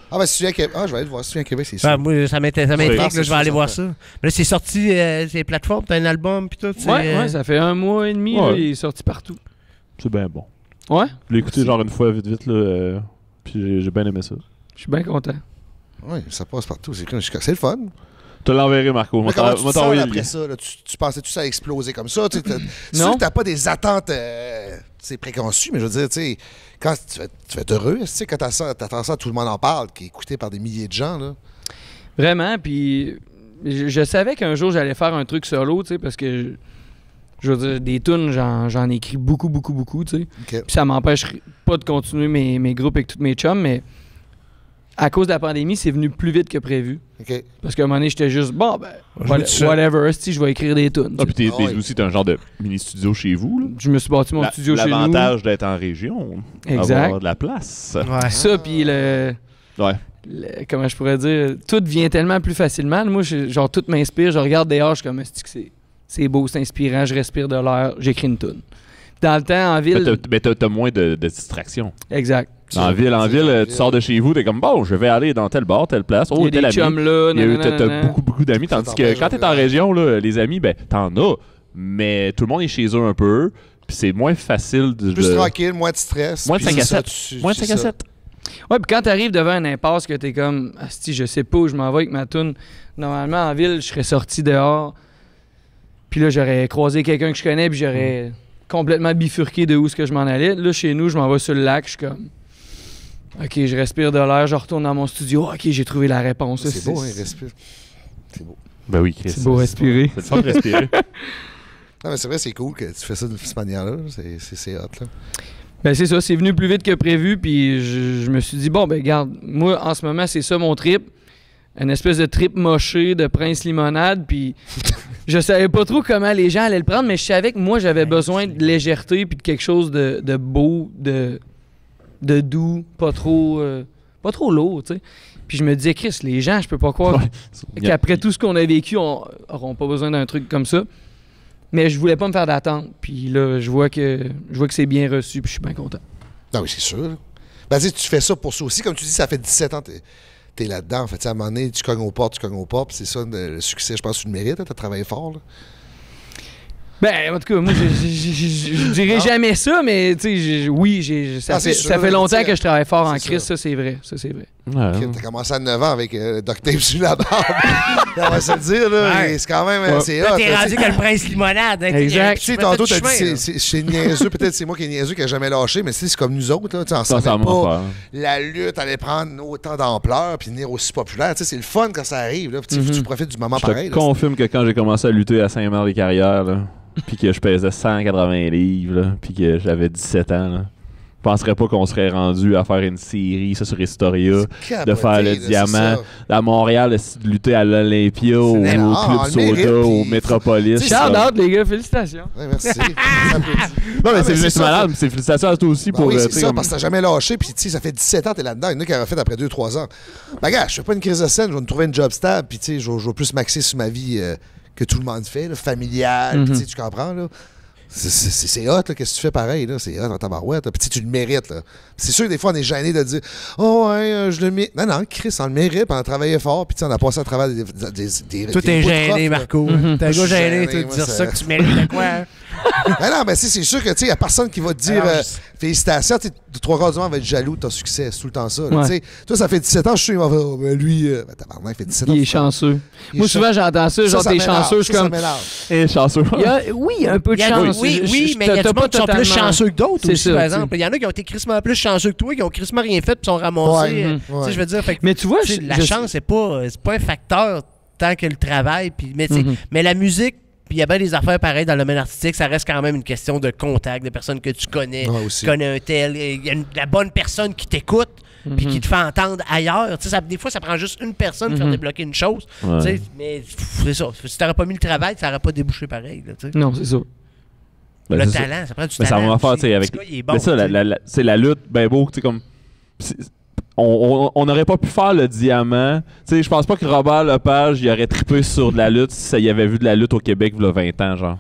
Ah, ben, si tu viens à Québec. Ah, je vais aller te voir. Si tu viens à Québec, c'est sûr. Ah, moi, ça m'intrigue, là, c'est je vais aller sûr, voir ça ça. Mais là, c'est sorti sur les plateformes, t'as un album, puis tout. Ouais, ça fait 1 mois et demi, Ouais. là, il est sorti partout. C'est bien bon. Ouais, Je l'ai écouté genre une fois vite, là. Puis j'ai bien aimé ça. je suis bien content. Oui, ça passe partout. C'est le fun. Te l'enverrai, Marco. Mais Moi, comment tu te sens t'envoyer le après lien. ça? Là? Tu pensais-tu ça a explosé comme ça? C'est Non. sûr que t'as pas des attentes préconçues, mais je veux dire, tu sais, quand tu vas être heureux, tu sais, quand t'attends ça, tout le monde en parle, qui est écouté par des milliers de gens, là. Vraiment, puis je savais qu'un jour j'allais faire un truc solo, tu sais, parce que je veux dire, des tunes, j'en écris beaucoup, tu sais. OK. Puis ça m'empêche pas de continuer mes groupes avec tous mes chums, mais à cause de la pandémie, c'est venu plus vite que prévu. OK. Parce qu'à un moment donné, j'étais juste, bon, ben, Je vais tout seul. whatever, si je vais écrire des tunes. Ah, puis Ah ouais. aussi, t'as un genre de mini-studio chez vous, là. Je me suis bâti mon studio chez nous. L'avantage d'être en région. Exact. Avoir de la place. Ouais. Ça, puis Ouais. comment je pourrais dire, tout vient tellement plus facilement. Moi, genre, tout m'inspire. Je regarde dehors, je suis comme, c'est beau, c'est inspirant, je respire de l'air, j'écris une tune. Dans le temps, en ville... Mais t'as moins de distractions. Exact. En ville, tu sors de chez vous, t'es comme, bon, je vais aller dans tel bar, telle place. Il y a tel des ami. chums là, T'as beaucoup d'amis. Tandis que quand t'es en région, là, les amis, ben, t'en as. Mais tout le monde est chez eux un peu. Puis c'est moins facile de. Plus tranquille, moins de stress. Moins de puis 5 à c'est ça, 7. Moins de 5 à 7. Ouais, puis quand t'arrives devant un impasse que t'es comme, asti, je sais pas où je m'en vais avec ma toune. Normalement, en ville, je serais sorti dehors. Puis là, j'aurais croisé quelqu'un que je connais, puis j'aurais complètement bifurqué de où est-ce que je m'en allais. Là, chez nous, je m'en vais sur le lac, je suis comme, OK, je respire de l'air, je retourne dans mon studio. OK, j'ai trouvé la réponse. C'est beau, hein, respire. C'est beau. Ben oui, Chris. C'est beau respirer. C'est le fun de respirer. Non, mais c'est vrai, c'est cool que tu fais ça de cette manière-là. C'est hot, là. Ben c'est ça, c'est venu plus vite que prévu, puis je me suis dit, bon, ben regarde, moi, en ce moment, c'est ça mon trip. Une espèce de trip moché de Prince Limonade, puis je savais pas trop comment les gens allaient le prendre, mais je savais que moi, j'avais besoin de légèreté, puis de quelque chose de beau, de doux, pas trop lourd, tu sais. Puis je me disais, Chris, les gens, je peux pas croire qu'après tout ce qu'on a vécu, auront pas besoin d'un truc comme ça. Mais je voulais pas me faire d'attente. Puis là, je vois que c'est bien reçu, puis je suis bien content. Non, oui, c'est sûr. Ben, tu fais ça pour ça aussi. Comme tu dis, ça fait 17 ans que t'es là-dedans. En fait, à un moment donné, tu cognes aux portes, puis c'est ça, le succès, je pense que tu le mérites. T'as travaillé fort, là. Ben, en tout cas, moi, je dirais jamais ça, mais tu sais, oui, ça fait longtemps que je travaille fort en crise, ça c'est vrai. Ça, c'est vrai. Ouais. T'as commencé à 9 ans avec Duct Tape sur la barbe. On va se le dire, là. Ouais. C'est quand même. C'est Là, hot. t'es rendu que le Prince Limonade. Hein, Exact. Tu sais, tantôt, t'as dit c'est niaiseux. Peut-être c'est moi qui est niaiseux qui a jamais lâché, mais c'est comme nous autres, là. On savait pas. La lutte allait prendre autant d'ampleur puis venir aussi populaire. Tu sais, c'est le fun quand ça arrive, là. Tu profites du moment pareil. Je te confirme que quand j'ai commencé à lutter à Saint-Marc-des-Carrières, là, puis que je pesais 180 livres, là, puis que j'avais 17 ans, là, je penserais pas qu'on serait rendu à faire une série, ça sur Historia, de faire le diamant, à Montréal, de lutter à l'Olympia, au Club Soda, au Métropolis. Shout-out, les gars, félicitations. Ouais, merci. Non, mais c'est malade, c'est félicitations à toi aussi pour... Oui, c'est ça, parce que t'as jamais lâché, puis tu sais, ça fait 17 ans que t'es là-dedans. Il y en a qui avaient fait après 2-3 ans. Ben, gars, je fais pas une crise de scène, je vais me trouver une job stable, puis tu sais, je vais plus m'axer sur ma vie que tout le monde fait, là, familiale, tu comprends, là. C'est hot, là, qu'est-ce que tu fais pareil, là? C'est hot en tabarouette, là. Puis tu le mérites, là. C'est sûr que des fois, on est gêné de dire « Oh, ouais, je le mérite. » Non, Chris, on le mérite, puis on a travaillé fort, puis on a passé à travers des Tout est gêné, Marco. T'es un gars gêné, tu de dire ça, que tu mérites de quoi? Ben non, mais c'est sûr que, tu sais, il n'y a personne qui va te dire félicitations. Tu sais, 3/4 du monde va être jaloux de ton succès. C'est tout le temps ça. Là, Ouais. tu sais. Toi, ça fait 17 ans, je suis sûr, il va faire, oh, ben lui, tabarnak, il fait 17 ans. Il est chanceux. Moi, souvent, j'entends ça, genre, t'es chanceux, je suis comme. Et chanceux. Oui, un peu de Il y a- chance. Oui, mais il y a t'as du pas monde qui sont plus totalement- chanceux que d'autres C'est aussi, ça, par tu sais. exemple. Il y en a qui ont été crissement plus chanceux que toi, qui ont crissement rien fait puis sont ramassés. Ouais, Tu sais, je veux dire, fait que, Mais tu vois, tu sais, la chance, c'est pas un facteur tant que le travail. Puis, mais, tu sais, mais la musique, puis il y a bien des affaires pareilles dans le domaine artistique, ça reste quand même une question de contact, de personnes que tu connais. Ouais, aussi. Tu connais un tel. Il y a la bonne personne qui t'écoute. Puis qui te fait entendre ailleurs. Tu sais, des fois, ça prend juste une personne pour faire débloquer une chose. Ouais. Tu sais, mais c'est ça. Si t'aurais pas mis le travail, ça n'aurait pas débouché pareil. Là, tu sais. Non, c'est ça. Ben, Le c'est ça. talent, ça prend du Mais ça talent. va faire, aussi. tu sais, avec. Ce gars, il est bon, Mais ça, tu sais. c'est la lutte, ben beau, tu sais, comme. On n'aurait pas pu faire le diamant. Tu sais, je pense pas que Robert Lepage il aurait trippé sur de la lutte si ça y avait vu de la lutte au Québec il y a 20 ans, genre.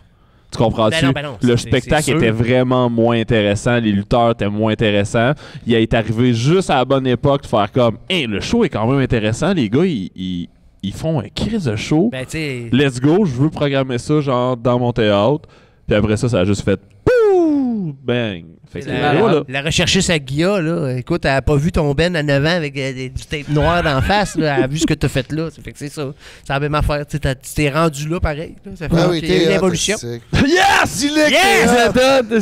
Tu comprends-tu? Ben non, Le c'est spectacle sûr. était vraiment moins intéressant, les lutteurs étaient moins intéressants. Il est arrivé juste à la bonne époque de faire comme hey, le show est quand même intéressant, les gars, ils font un crise de show. Ben, tu sais. Let's go, je veux programmer ça genre dans mon théâtre. Puis après ça a juste fait pouh, bang. Fait que, voilà. La recherchiste à Guilla, là, écoute, elle a pas vu ton Ben à 9 ans avec du tape noir d'en face, là, elle a vu ce que t'as fait là. Ça fait que c'est ça. C'est la même affaire. Tu t'es rendu là pareil. Là. Ça fait Ah oui, qu'il y a eu une t'es évolution. Yes! Dis-le que Yes! t'es hot.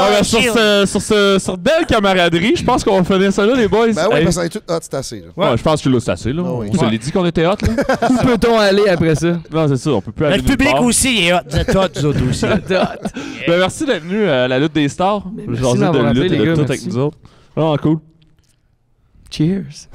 Ah, ben, sur belle camaraderie, je pense qu'on va finir ça là, les boys. Ben oui, Hey. parce qu'on est tout hot, c'est assez. Là. Ouais, je pense que là, c'est assez. Là. Ah oui. On se l'est dit qu'on était hot. Là. Où peut-on aller après ça? Non, c'est ça, on peut plus aller Le nulle public part. aussi il est hot. Vous êtes hot, vous autres aussi. Ben, merci d'être venu à la lutte des stars. Merci Jaser d'avoir de appelé, lutte et les de gars, tout avec merci. nous autres. Vraiment cool. Cheers.